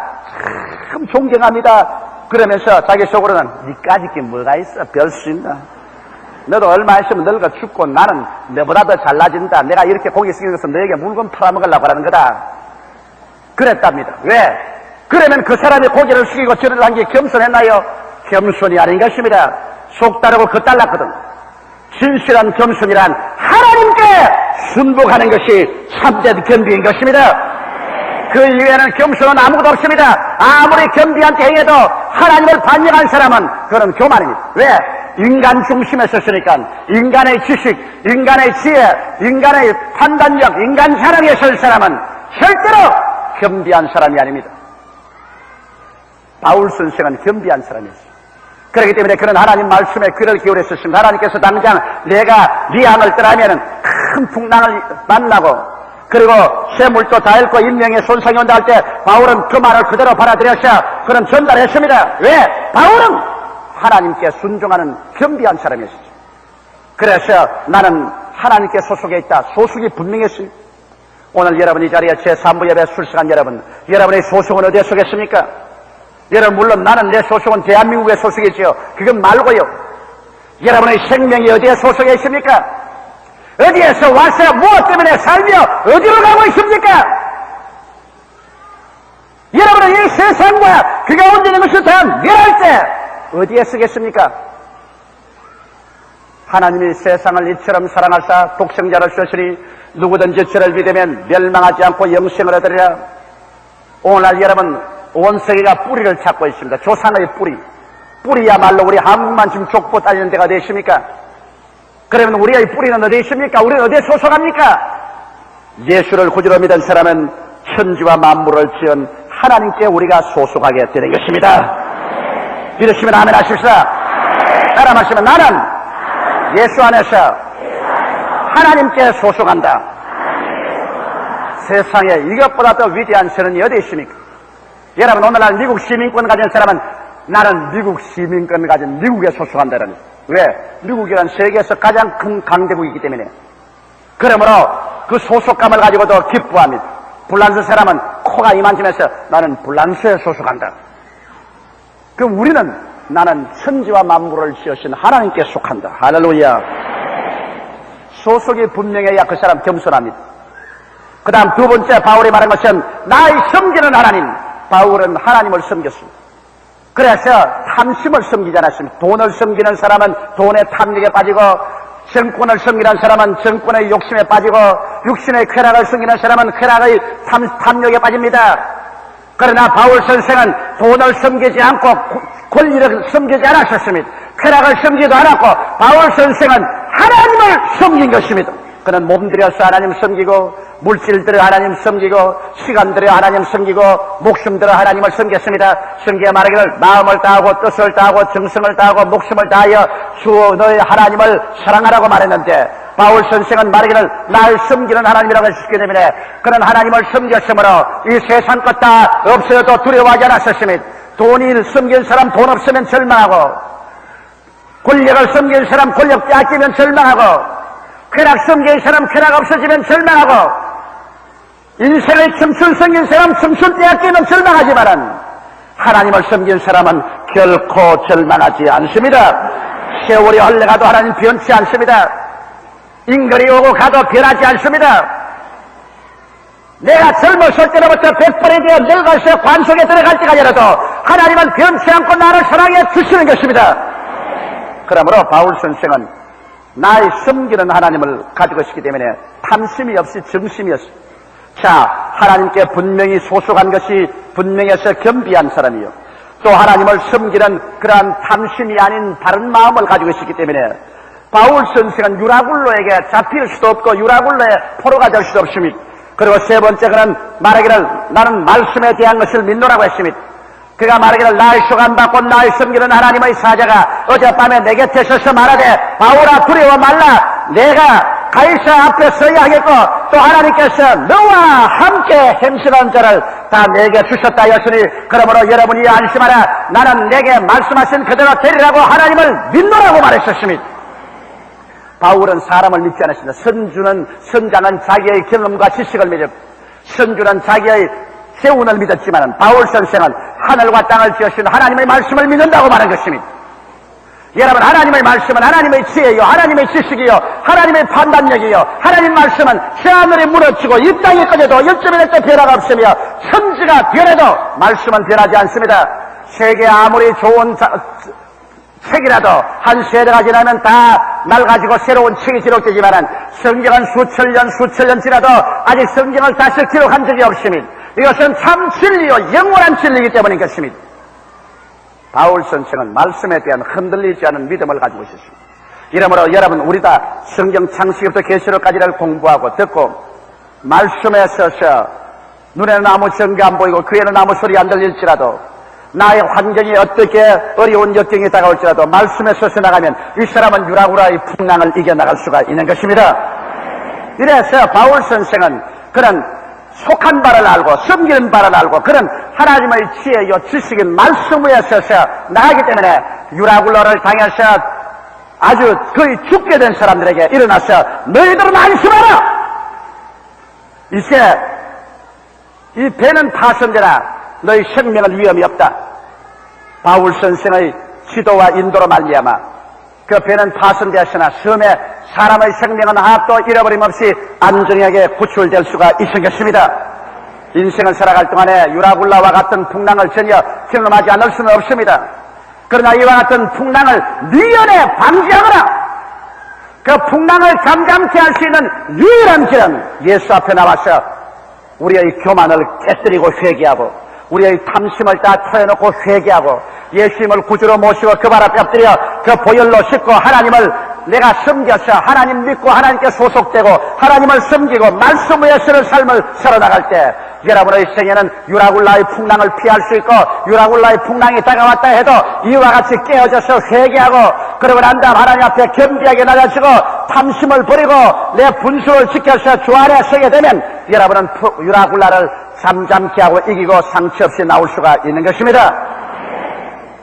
참 존경합니다. 그러면서 자기 속으로는 니까짓 게 뭐가 있어, 별 수 있나. 너도 얼마 있으면 늙어 죽고 나는 너보다 더 잘나진다. 내가 이렇게 고개 숙여서 너에게 물건 팔아먹으려고 하는 거다. 그랬답니다. 왜? 그러면 그 사람이 고개를 숙이고 절을 한 게 겸손했나요? 겸손이 아닌 것입니다. 속 다르고 겉달랐거든. 진실한 겸손이란 하나님께 순복하는 것이 참된 겸비인 것입니다. 그 이외에는 겸손은 아무것도 없습니다. 아무리 겸비한테 행해도 하나님을 반역한 사람은 그건 교만입니다. 왜? 인간 중심에 섰으니까 인간의 지식, 인간의 지혜, 인간의 판단력, 인간 자랑에 설 사람은 절대로 겸비한 사람이 아닙니다. 바울 선생은 겸비한 사람이었어요. 그렇기 때문에 그런 하나님 말씀에 귀를 기울였었습니다. 하나님께서 당장 내가 네 양을 떠나면은 큰 풍랑을 만나고 그리고 쇠물도 다 잃고 인명에 손상이 온다 할 때 바울은 그 말을 그대로 받아들여서 그런 전달했습니다. 왜? 바울은 하나님께 순종하는 겸비한 사람이었어요. 그래서 나는 하나님께 소속해 있다. 소속이 분명했습니다. 오늘 여러분 이 자리에 제3부 예배 출석한 여러분, 여러분의 소속은 어디에 속했습니까? 여러분, 물론 나는 내 소속은 대한민국의 소속이지요. 그건 말고요. 여러분의 생명이 어디에 소속해 있습니까? 어디에서 와서 무엇 때문에 살며 어디로 가고 있습니까? 여러분은 이 세상과 그 가운데 있는 것을 다 멸할 때 어디에 쓰겠습니까? 하나님이 세상을 이처럼 사랑하사 독생자를 주시니 누구든지 저를 믿으면 멸망하지 않고 영생을 얻으리라. 오늘날 여러분, 온 세계가 뿌리를 찾고 있습니다. 조상의 뿌리야말로 우리 한국만 지금 족보 따지는 데가 어디 있습니까? 그러면 우리의 뿌리는 어디 있습니까? 우리는 어디에 소속합니까? 예수를 구주로 믿은 사람은 천지와 만물을 지은 하나님께 우리가 소속하게 되는 것입니다. 믿으시면 아멘 하십시다. 따라 말씀은 나는 예수 안에서 하나님께 소속한다. 세상에 이것보다 더 위대한 선언이 어디 있습니까? 여러분, 오늘날 미국 시민권 가진 사람은 나는 미국 시민권 가진 미국에 소속한다는. 왜? 미국이란 세계에서 가장 큰 강대국이기 때문에. 그러므로 그 소속감을 가지고도 기뻐합니다. 불란서 사람은 코가 이만큼해서 나는 불란서에 소속한다. 그럼 우리는 나는 천지와 만물을 지으신 하나님께 속한다. 할렐루야. 소속이 분명해야 그 사람 겸손합니다. 그 다음 두 번째 바울이 말한 것은 나의 섬기는 하나님. 바울은 하나님을 섬겼습니다. 그래서 탐심을 섬기지 않았습니다. 돈을 섬기는 사람은 돈의 탐욕에 빠지고, 정권을 섬기는 사람은 정권의 욕심에 빠지고, 육신의 쾌락을 섬기는 사람은 쾌락의 탐욕에 빠집니다. 그러나 바울 선생은 돈을 섬기지 않고 권리를 섬기지 않았었습니다. 쾌락을 섬기지도 않았고, 바울 선생은 하나님을 섬긴 것입니다. 그는 몸들여서 하나님 섬기고, 물질들을 하나님 섬기고, 시간들을 하나님 섬기고, 목숨들을 하나님을 섬겼습니다. 성경에 말하기를 마음을 다하고 뜻을 다하고 정성을 다하고 목숨을 다하여 주 너의 하나님을 사랑하라고 말했는데, 바울 선생은 말하기를 날 섬기는 하나님이라고 했기 때문에 그는 하나님을 섬겼으므로 이 세상 것 다 없어도 두려워하지 않았었습니다. 돈이 섬긴 사람 돈 없으면 절망하고, 권력을 섬긴 사람 권력 빼앗기면 절망하고, 쾌락 섬긴 사람 쾌락 없어지면 절망하고, 인생의 청춘 섬긴 사람 청춘 빼앗기면 절망하지만은 하나님을 섬긴 사람은 결코 절망하지 않습니다. 세월이 흘러가도 하나님 변치 않습니다. 인걸이 오고 가도 변하지 않습니다. 내가 젊었을 때로부터 100번이 되어 늙어서 관속에 들어갈 때까지라도 하나님은 변치 않고 나를 사랑해 주시는 것입니다. 그러므로 바울 선생은 나의 섬기는 하나님을 가지고 있기 때문에 탐심이 없이 정심이었습니다. 자, 하나님께 분명히 소속한 것이 분명해서 겸비한 사람이요, 또 하나님을 섬기는 그러한 탐심이 아닌 바른 마음을 가지고 있었기 때문에 바울 선생은 유라굴로에게 잡힐 수도 없고 유라굴로에 포로가 될 수도 없습니다. 그리고 세 번째 그는 말하기를 나는 말씀에 대한 것을 믿노라고 했습니다. 그가 말하기를 나의 소감받고 나의 섬기는 하나님의 사자가 어젯밤에 내 곁에 서서 말하되 바울아 두려워 말라, 내가 가이사 앞에 서야 하겠고 또 하나님께서 너와 함께 행실한 자를 다 내게 주셨다 하였으니 그러므로 여러분이 안심하라, 나는 내게 말씀하신 그대로 되리라고 하나님을 믿노라고 말했었습니다. 바울은 사람을 믿지 않았습니다. 선장은 자기의 경험과 지식을 믿었고, 선주는 자기의 세운을 믿었지만 바울 선생은 하늘과 땅을 지으신 하나님의 말씀을 믿는다고 말한 것입니다. 여러분, 하나님의 말씀은 하나님의 지혜요, 하나님의 지식이요, 하나님의 판단력이요, 하나님 말씀은 새하늘이 무너지고 이 땅이 꺼져도 1.1도 변화가 없으며 천지가 변해도 말씀은 변하지 않습니다. 세계 아무리 좋은 책이라도 한 세대가 지나면 다 낡아지고 새로운 책이 기록되지만 성경은 수천 년 지나도 아직 성경을 다시 기록한 적이 없습니다. 이것은 참 진리요, 영원한 진리이기 때문인 것입니다. 바울 선생은 말씀에 대한 흔들리지 않은 믿음을 가지고 있었습니다. 이러므로 여러분, 우리 다 성경 창세기부터 계시록까지를 공부하고 듣고 말씀에 서서 눈에는 아무 증거 안 보이고 귀에는 아무 소리 안 들릴지라도, 나의 환경이 어떻게 어려운 역경이 다가올지라도 말씀에 서서 나가면 이 사람은 유라굴라의 풍랑을 이겨나갈 수가 있는 것입니다. 이래서 바울 선생은 그런 속한 바를 알고 섬기는 바를 알고 그런 하나님의 지혜요 지식인 말씀 위에 서서 나가기 때문에 유라굴라를 당해서 아주 거의 죽게 된 사람들에게 일어나서 너희들은 안심하라, 이제 이 배는 파손되나 너희 생명을 위험이 없다. 바울 선생의 지도와 인도로 말미암아 그 배는 파손되었으나 섬에 사람의 생명은 하나도 잃어버림 없이 안전하게 구출될 수가 있은 것입니다. 인생을 살아갈 동안에 유라굴라와 같은 풍랑을 전혀 경험하지 않을 수는 없습니다. 그러나 이와 같은 풍랑을 미연에 방지하거나 그 풍랑을 잠잠케 할 수 있는 유일한 길은 예수 앞에 나와서 우리의 교만을 깨뜨리고 회개하고 우리의 탐심을 다 털어놓고 회개하고 예수님을 구주로 모시고 그 발 앞에 엎드려 그 보혈로 씻고 하나님을 내가 섬겨서 하나님 믿고 하나님께 소속되고 하나님을 섬기고 말씀 위에 서는 삶을 살아나갈 때 여러분의 생에는 유라굴라의 풍랑을 피할 수 있고 유라굴라의 풍랑이 다가왔다 해도 이와 같이 깨어져서 회개하고 그러고 난 다음 하나님 앞에 겸비하게 나가시고 탐심을 버리고 내 분수를 지켜서 주 안에 서게 되면 여러분은 유라굴라를 잠잠케 하고 이기고 상처 없이 나올 수가 있는 것입니다.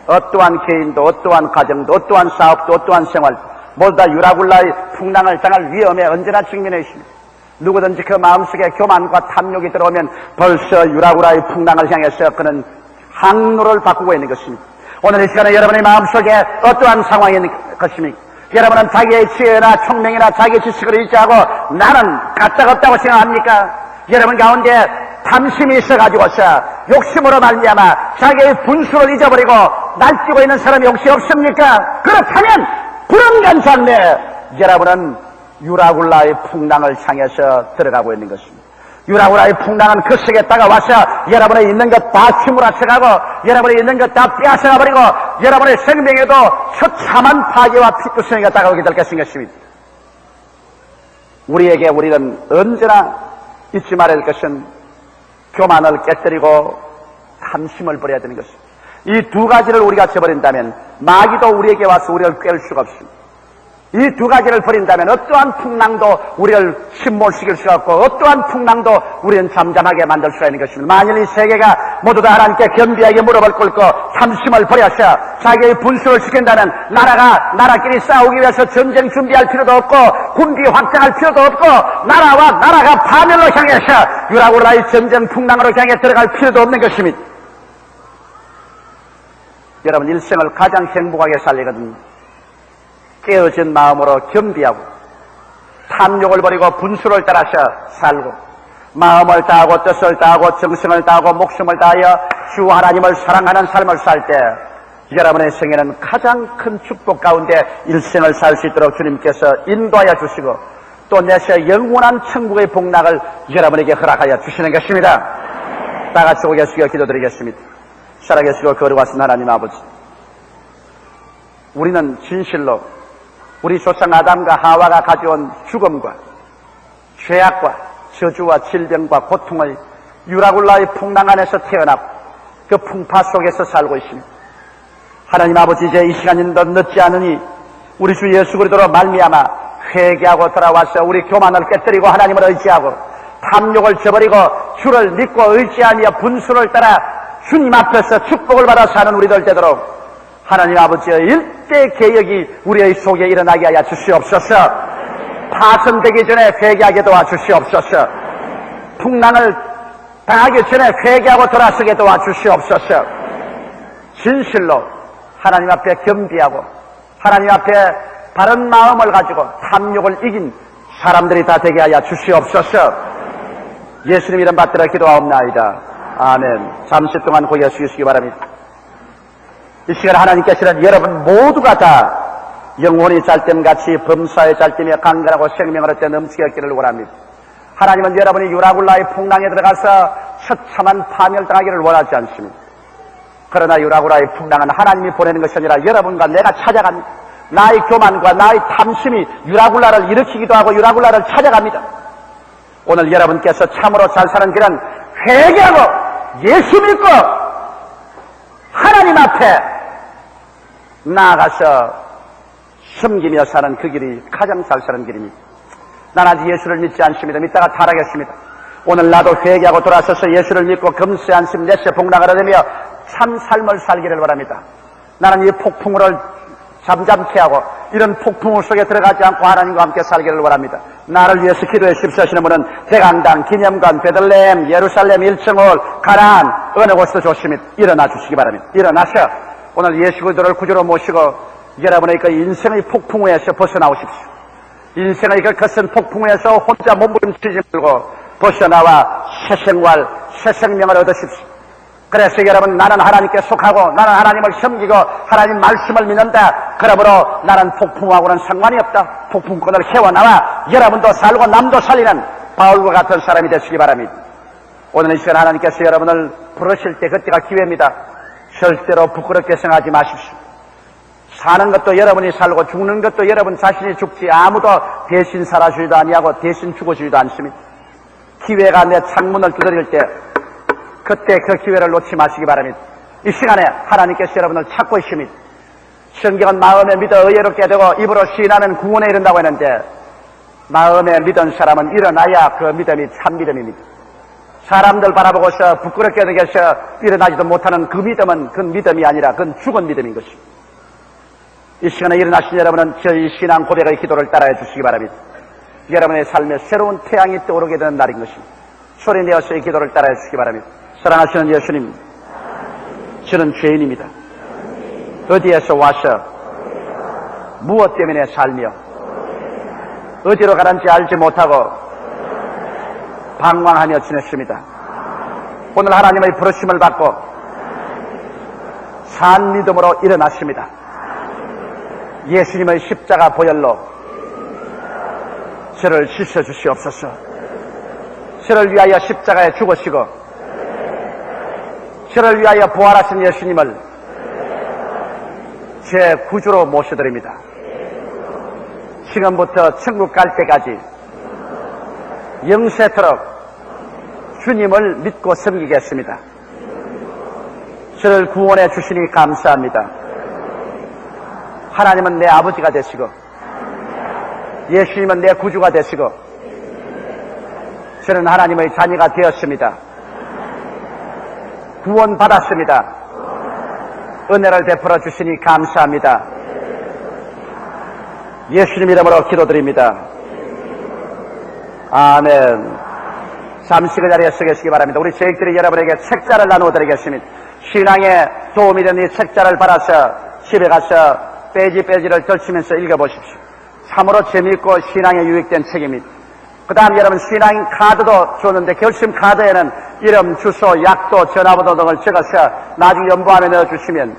어떠한 개인도 어떠한 가정도 어떠한 사업도 어떠한 생활도 모두 다 유라굴라의 풍랑을 당할 위험에 언제나 직면해 있습니다. 누구든지 그 마음속에 교만과 탐욕이 들어오면 벌써 유라굴라의 풍랑을 향해서 그는 항로를 바꾸고 있는 것입니다. 오늘 이 시간에 여러분의 마음속에 어떠한 상황이 있는 것입니까? 여러분은 자기의 지혜나 총명이나 자기의 지식을 의지하고 나는 가짜없다고 생각합니까? 여러분 가운데 탐심이 있어가지고서 욕심으로 말미암아 자기의 분수를 잊어버리고 날뛰고 있는 사람이 혹시 없습니까? 그렇다면 불안간산내 여러분은 유라굴라의 풍랑을 향해서 들어가고 있는 것입니다. 유라굴라의 풍랑은 그 속에 다가와서 여러분의 있는 것 다 휘몰아쳐가고 여러분의 있는 것 다 빼앗아가버리고 여러분의 생명에도 처참한 파괴와 피투성이가 다가오게 될 것입니다. 우리는 언제나 잊지 말아야 할 것은 교만을 깨뜨리고 탐심을 버려야 되는 것입니다. 이 두 가지를 우리가 저버린다면 마귀도 우리에게 와서 우리를 꿰을 수가 없습니다. 이 두 가지를 버린다면 어떠한 풍랑도 우리를 침몰시킬 수가 없고 어떠한 풍랑도 우리는 잠잠하게 만들 수가 있는 것입니다. 만일 이 세계가 모두 다 하나님께 겸비하게 무릎을 꿇고 탐심을 버려서 자기의 분수를 시킨다면 나라끼리 싸우기 위해서 전쟁 준비할 필요도 없고 군비 확장할 필요도 없고 나라가 파멸로 향해서 유라굴라의 전쟁 풍랑으로 향해 들어갈 필요도 없는 것입니다. 여러분 일생을 가장 행복하게 살리거든요. 깨어진 마음으로 겸비하고 탐욕을 버리고 분수를 따라서 살고 마음을 다하고 뜻을 다하고 정성을 다하고 목숨을 다하여 주 하나님을 사랑하는 삶을 살 때 여러분의 생에는 가장 큰 축복 가운데 일생을 살 수 있도록 주님께서 인도하여 주시고 또 내세 영원한 천국의 복락을 여러분에게 허락하여 주시는 것입니다. 다 같이 고개 숙여 기도드리겠습니다. 살아계시고 거룩하신 하나님 아버지, 우리는 진실로 우리 조상 아담과 하와가 가져온 죽음과 죄악과 저주와 질병과 고통을 유라굴라의 풍랑 안에서 태어나고 그 풍파 속에서 살고 있습니다. 하나님 아버지, 이제 이 시간인도 늦지 않으니 우리 주 예수 그리스도로 말미암아 회개하고 돌아와서 우리 교만을 깨뜨리고 하나님을 의지하고 탐욕을 저버리고 주를 믿고 의지하며 분수를 따라 주님 앞에서 축복을 받아 사는 우리들 되도록 하나님 아버지의 일대 개혁이 우리의 속에 일어나게 하여 주시옵소서. 파손되기 전에 회개하게 도와주시옵소서. 풍랑을 당하기 전에 회개하고 돌아서게 도와주시옵소서. 진실로 하나님 앞에 겸비하고 하나님 앞에 바른 마음을 가지고 탐욕을 이긴 사람들이 다 되게 하여 주시옵소서. 예수님 이름 받들어 기도하옵나이다. 아멘. 잠시 동안 고개 숙이시기 바랍니다. 이 시간 하나님께서는 여러분 모두가 다 영혼이 짤댐같이 범사에 짤댐에 강건하고 생명을 얻게 넘치게 했기를 원합니다. 하나님은 여러분이 유라굴라의 풍랑에 들어가서 처참한 파멸당하기를 원하지 않습니다. 그러나 유라굴라의 풍랑은 하나님이 보내는 것이 아니라 여러분과 내가 찾아갑니다. 나의 교만과 나의 탐심이 유라굴라를 일으키기도 하고 유라굴라를 찾아갑니다. 오늘 여러분께서 참으로 잘 사는 길은 회개하고 예수 믿고 하나님 앞에 나아가서 섬기며 사는 그 길이 가장 잘 사는 길입니다. 난 아직 예수를 믿지 않습니다. 믿다가 타락했습니다. 오늘 나도 회개하고 돌아서서 예수를 믿고 금세 안심 내세 복락을 얻으며 참 삶을 살기를 바랍니다. 나는 이 폭풍우를 잠잠케 하고 이런 폭풍우 속에 들어가지 않고 하나님과 함께 살기를 원합니다. 나를 위해서 기도해 주십시오 하시는 분은 대강당, 기념관, 베들레헴, 예루살렘, 1층홀, 가나안 어느 곳도 좋습니다. 일어나 주시기 바랍니다. 일어나셔 오늘 예수 그리스도를 구주로 모시고 여러분의 그 인생의 폭풍우에서 벗어나오십시오. 인생의 그 거센 폭풍우에서 혼자 몸부림치지 말고 벗어나와 새 생활, 새 생명을 얻으십시오. 그래서 여러분, 나는 하나님께 속하고 나는 하나님을 섬기고 하나님 말씀을 믿는다. 그러므로 나는 폭풍하고는 상관이 없다. 폭풍권을 헤워나와 여러분도 살고 남도 살리는 바울과 같은 사람이 되시기 바랍니다. 오늘 이 시간 하나님께서 여러분을 부르실 때 그때가 기회입니다. 절대로 부끄럽게 생각하지 마십시오. 사는 것도 여러분이 살고 죽는 것도 여러분 자신이 죽지 아무도 대신 살아주지도 아니하고 대신 죽어주지도 않습니다. 기회가 내 창문을 두드릴 때 그때 그 기회를 놓지 마시기 바랍니다. 이 시간에 하나님께서 여러분을 찾고 있습니다. 성경은 마음에 믿어 의롭게 되고 입으로 시인하면 구원에 이른다고 했는데 마음에 믿은 사람은 일어나야 그 믿음이 참 믿음입니다. 사람들 바라보고서 부끄럽게 되게 해서 일어나지도 못하는 그 믿음은 그 믿음이 아니라 그건 죽은 믿음인 것입니다. 이 시간에 일어나신 여러분은 저희 신앙 고백의 기도를 따라해 주시기 바랍니다. 여러분의 삶에 새로운 태양이 떠오르게 되는 날인 것입니다. 소리 내어서 이 기도를 따라해 주시기 바랍니다. 사랑하시는 예수님, 저는 죄인입니다. 어디에서 와서 무엇 때문에 살며 어디로 가는지 알지 못하고 방황하며 지냈습니다. 오늘 하나님의 부르심을 받고 산 믿음으로 일어났습니다. 예수님의 십자가 보혈로 저를 씻어 주시옵소서. 저를 위하여 십자가에 죽으시고 저를 위하여 부활하신 예수님을 제 구주로 모셔드립니다. 지금부터 천국 갈 때까지 영세토록 주님을 믿고 섬기겠습니다. 저를 구원해 주시니 감사합니다. 하나님은 내 아버지가 되시고 예수님은 내 구주가 되시고 저는 하나님의 자녀가 되었습니다. 구원받았습니다. 은혜를 베풀어 주시니 감사합니다. 예수님 이름으로 기도드립니다. 아멘. 잠시 그 자리에 서 계시기 바랍니다. 우리 저희들이 여러분에게 책자를 나누어 드리겠습니다. 신앙에 도움이 되는 이 책자를 받아서 집에 가서 빼지를 걸치면서 읽어보십시오. 참으로 재미있고 신앙에 유익된 책입니다. 그 다음 여러분 신앙 카드도 줬는데 결심 카드에는 이름, 주소, 약도, 전화번호 등을 적어서 나중에 연보함에 넣어주시면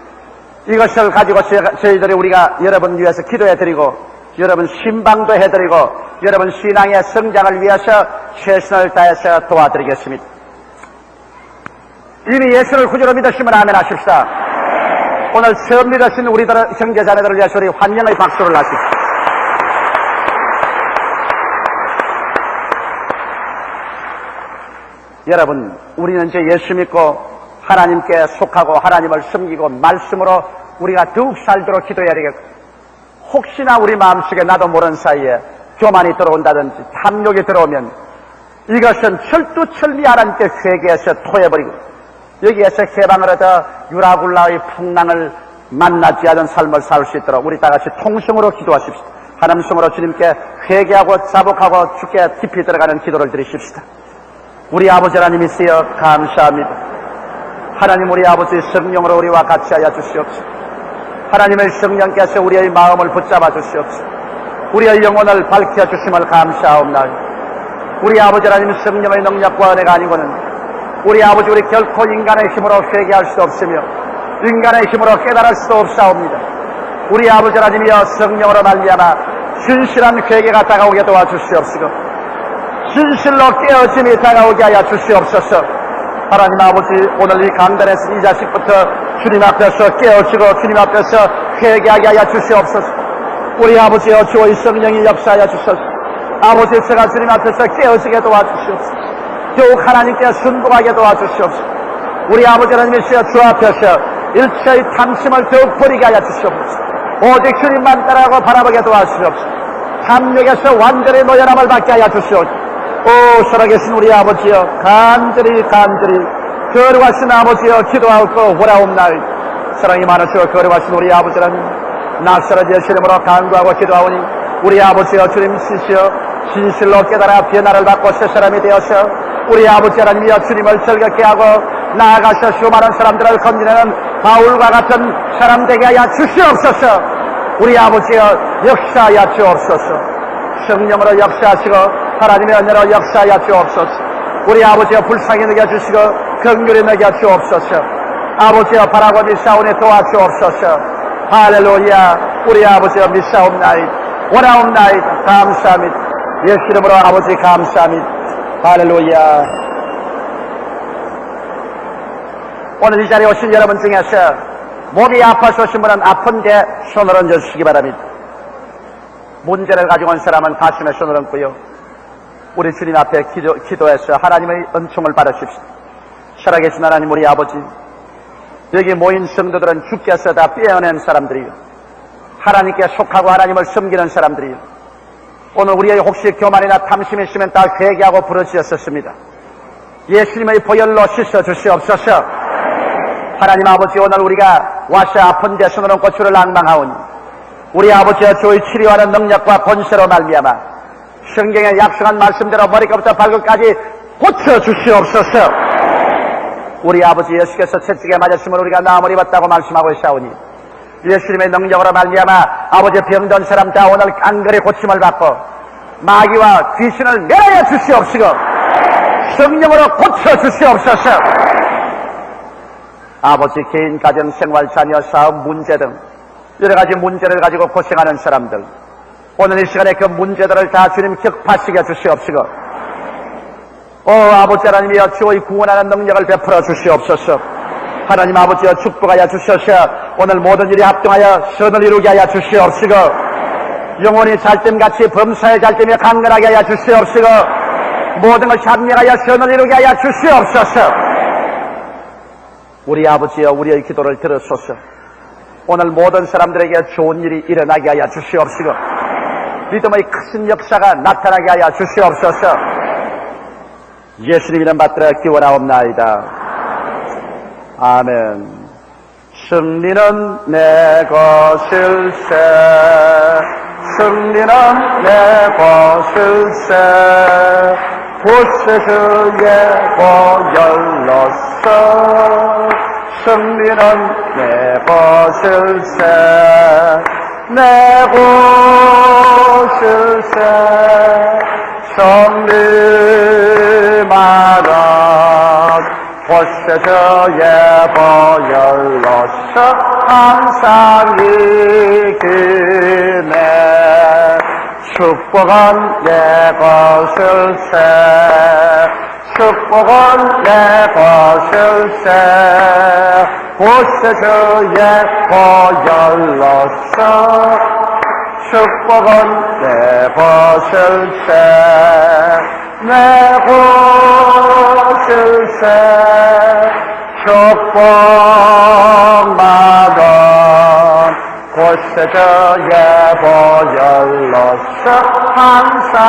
이것을 가지고 저희들이 우리가 여러분 위해서 기도해드리고 여러분 신방도 해드리고 여러분 신앙의 성장을 위해서 최선을 다해서 도와드리겠습니다. 이미 예수를 구주로 믿으시면 아멘 하십시다. 오늘 처음 믿으신 우리들 형제자매들을 위해서 우리 환영의 박수를 하십시오. 여러분, 우리는 이제 예수 믿고 하나님께 속하고 하나님을 섬기고 말씀으로 우리가 더욱 살도록 기도해야 되겠고, 혹시나 우리 마음속에 나도 모르는 사이에 교만이 들어온다든지 탐욕이 들어오면 이것은 철두철미 하나님께 회개해서 토해버리고 여기에서 해방을 얻어 유라굴라의 풍랑을 만나지 않은 삶을 살 수 있도록 우리 다같이 통성으로 기도하십시다. 하나님 성으로 주님께 회개하고 자복하고 주께 깊이 들어가는 기도를 드리십시다. 우리 아버지 하나님이시여 감사합니다. 하나님 우리 아버지 성령으로 우리와 같이 하여 주시옵소서. 하나님의 성령께서 우리의 마음을 붙잡아 주시옵소서. 우리의 영혼을 밝혀주심을 감사하옵나이다. 우리 아버지 하나님 성령의 능력과 은혜가 아니고는 우리 아버지 우리 결코 인간의 힘으로 회개할 수 없으며 인간의 힘으로 깨달을 수도 없사옵니다. 우리 아버지 하나님이여 성령으로 말미암아 진실한 회개가 다가오게 도와주시옵시고 진실로 깨어짐이 다가오게 하여 주시옵소서. 하나님 아버지 오늘 이 강단에서 이 자식부터 주님 앞에서 깨어지고 주님 앞에서 회개하게 하여 주시옵소서. 우리 아버지여 주의 성령이 역사하여 주소서. 아버지 제가 주님 앞에서 깨어지게 도와주시옵소서. 더욱 하나님께 순종하게 도와주시옵소서. 우리 아버지 하나님이시여 주 앞에서 일체의 탐심을 더욱 버리게 하여 주시옵소서. 오직 주님만 따라가고 바라보게 도와주시옵소서. 탐욕에서 완전히 노연함을 받게 하여 주시옵소서. 오 살아계신 우리 아버지여 간절히 거룩하신 아버지여 기도하고 보라옵나이다. 사랑이 많으시고 거룩하신 우리 아버지라는 낙사를 예수님으로 간구하고 기도하오니 우리 아버지여 주님 시시여 진실로 깨달아 변화를 받고 새 사람이 되어서 우리 아버지 하나님이여 주님을 즐겁게 하고 나아가서 수많은 사람들을 건지내는 바울과 같은 사람 되게 하여 주시옵소서. 우리 아버지여 역사하여 주옵소서. 성령으로 역사하시고 하나님의 은혜로 역사하여 주옵소서. 우리 아버지여 불쌍히 여겨주시고 긍휼히 여겨주옵소서. 아버지여 바라고 미사오니 도와주옵소서. 할렐루야. 우리 아버지여 미사옵나이다. 원하옵나이다. 감사합니다. 예수 이름으로 아버지 감사합니다. 할렐루야. 오늘 이 자리에 오신 여러분 중에서 몸이 아파서 오신 분은 아픈데 손을 얹어주시기 바랍니다. 문제를 가지고 온 사람은 가슴에 손을 얹고요. 우리 주님 앞에 기도해서 하나님의 은총을 받으십시오. 살아계신 하나님 우리 아버지, 여기 모인 성도들은 주께서 다 빼어낸 사람들이요, 하나님께 속하고 하나님을 섬기는 사람들이요, 오늘 우리의 혹시 교만이나 탐심이 있으면 다 회개하고 부르짖었습니다. 예수님의 보혈로 씻어 주시옵소서. 하나님 아버지, 오늘 우리가 와서 아픈 데 손을 얹고 주를 앙망하오니 우리 아버지와 주의 치료하는 능력과 권세로 말미암아 성경에 약속한 말씀대로 머리끝부터 발끝까지 고쳐주시옵소서. 우리 아버지 예수께서 채찍에 맞으심을 우리가 나음을 입었다고 말씀하고 있사오니 예수님의 능력으로 말미암아 아버지 병든 사람 다 오늘 간절히 고침을 받고 마귀와 귀신을 멸하여 주시옵시고 성령으로 고쳐주시옵소서. 아버지 개인 가정 생활 자녀 사업 문제 등 여러가지 문제를 가지고 고생하는 사람들 오늘 이 시간에 그 문제들을 다 주님 격파시켜 주시옵시고 아버지 하나님이여 주의 구원하는 능력을 베풀어 주시옵소서. 하나님 아버지여 축복하여 주셔서 오늘 모든 일이 합동하여 선을 이루게 하여 주시옵시고 영혼이 잘됨같이 범사에 잘됨에 강건하게 하여 주시옵시고 모든 것이 합력하여 선을 이루게 하여 주시옵소서. 우리 아버지여 우리의 기도를 들으소서. 오늘 모든 사람들에게 좋은 일이 일어나게 하여 주시옵시고 믿음의 큰 역사가 나타나게 하여 주시옵소서. 예수님 이름 받들어 기원하옵나이다. 아멘. 승리는 내 것일세 승리는 내 것일세 보세 주의 보혈로서 승리는 내 것일세 내 것일세 승리마다 보세 주의 보혈로서 항상 이기네 축복은 내 것일세 축복은 내 것일세 보세 주의 보혈로서 축복은 내 것일세 내 것일세 축복받은 보세 주의 보혈로서 항상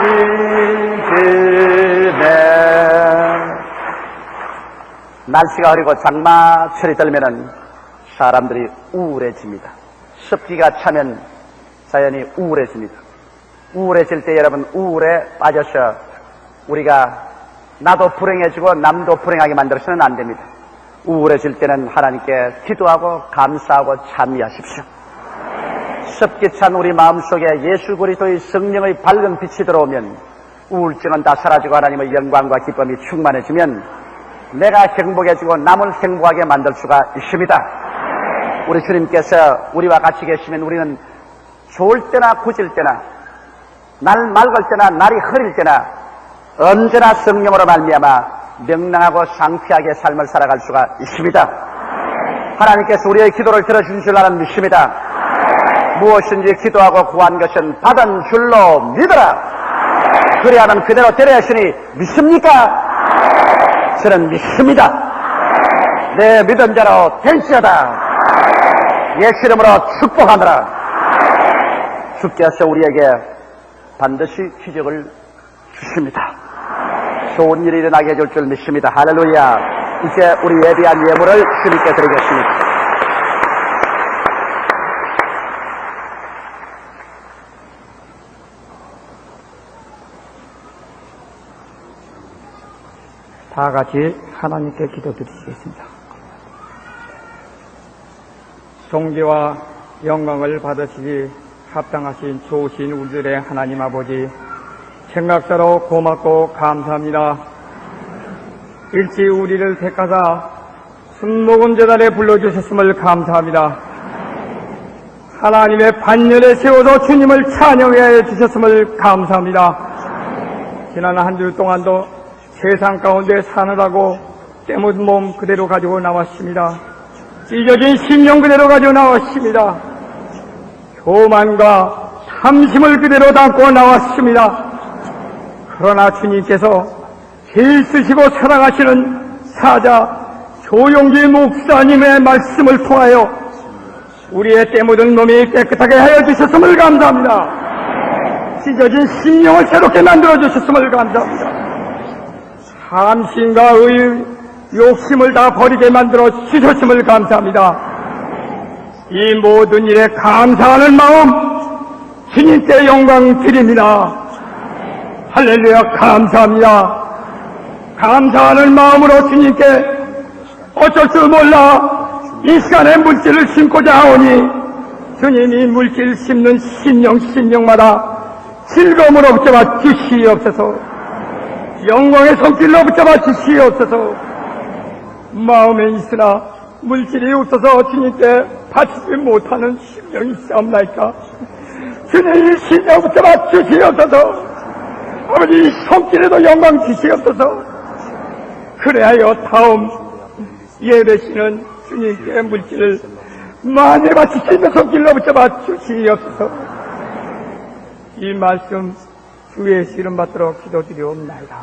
이기네. 날씨가 흐리고 장마철이 들면은 사람들이 우울해집니다. 습기가 차면 자연이 우울해집니다. 우울해질 때 여러분 우울에 빠져서 우리가 나도 불행해지고 남도 불행하게 만들어서는 안 됩니다. 우울해질 때는 하나님께 기도하고 감사하고 찬미하십시오. 습기 찬 우리 마음속에 예수 그리스도의 성령의 밝은 빛이 들어오면 우울증은 다 사라지고 하나님의 영광과 기쁨이 충만해지면 내가 행복해지고 남을 행복하게 만들 수가 있습니다. 우리 주님께서 우리와 같이 계시면 우리는 좋을 때나 굳을 때나 날 맑을 때나 날이 흐릴 때나 언제나 성령으로 말미암아 명랑하고 상쾌하게 삶을 살아갈 수가 있습니다. 하나님께서 우리의 기도를 들어주신 줄 나는 믿습니다. 무엇인지 기도하고 구한 것은 받은 줄로 믿어라. 그래야만 그대로 되려 하시니 믿습니까? 저는 믿습니다. 내 믿은 자로 될지어다. 예수 이름으로 축복하노라. 주께서 우리에게 반드시 기적을 주십니다. 좋은 일이 일어나게 해줄 줄 믿습니다. 할렐루야. 이제 우리 예비한 예물을 주님께 드리겠습니다. 다 같이 하나님께 기도드리시겠습니다. 존귀와 영광을 받으시기 합당하신 좋으신 우리들의 하나님 아버지, 생각사로 고맙고 감사합니다. 일찍 우리를 택하사 순복음 제단에 불러주셨음을 감사합니다. 하나님의 반열에 세워서 주님을 찬양해 주셨음을 감사합니다. 지난 한 주 동안도 세상 가운데 사느라고 때묻은 몸 그대로 가지고 나왔습니다. 찢어진 심령 그대로 가지고 나왔습니다. 교만과 탐심을 그대로 담고 나왔습니다. 그러나 주님께서 제일 쓰시고 사랑하시는 사자 조용기 목사님의 말씀을 통하여 우리의 때묻은 몸이 깨끗하게 하여 주셨음을 감사합니다. 찢어진 심령을 새롭게 만들어 주셨음을 감사합니다. 탐심과 욕심을 다 버리게 만들어 주셨음을 감사합니다. 이 모든 일에 감사하는 마음 주님께 영광 드립니다. 할렐루야 감사합니다. 감사하는 마음으로 주님께 어쩔 줄 몰라 이 시간에 물질을 심고자 하오니 주님이 물질 심는 심령마다 즐거움으로 붙잡아 주시옵소서. 영광의 손길로 붙잡아 주시옵소서. 마음에 있으나 물질이 없어서 주님께 바치지 못하는 심령이 있사옵나이까. 주님 이 심령 붙잡아 주시옵소서. 아버지 손길에도 영광 주시옵소서. 그래하여 다음 예배시는 주님께 물질을 많이 바칠 수 있는 손길로 붙잡아 주시옵소서. 이 말씀 주의 시름 받도록 기도드리옵나이다.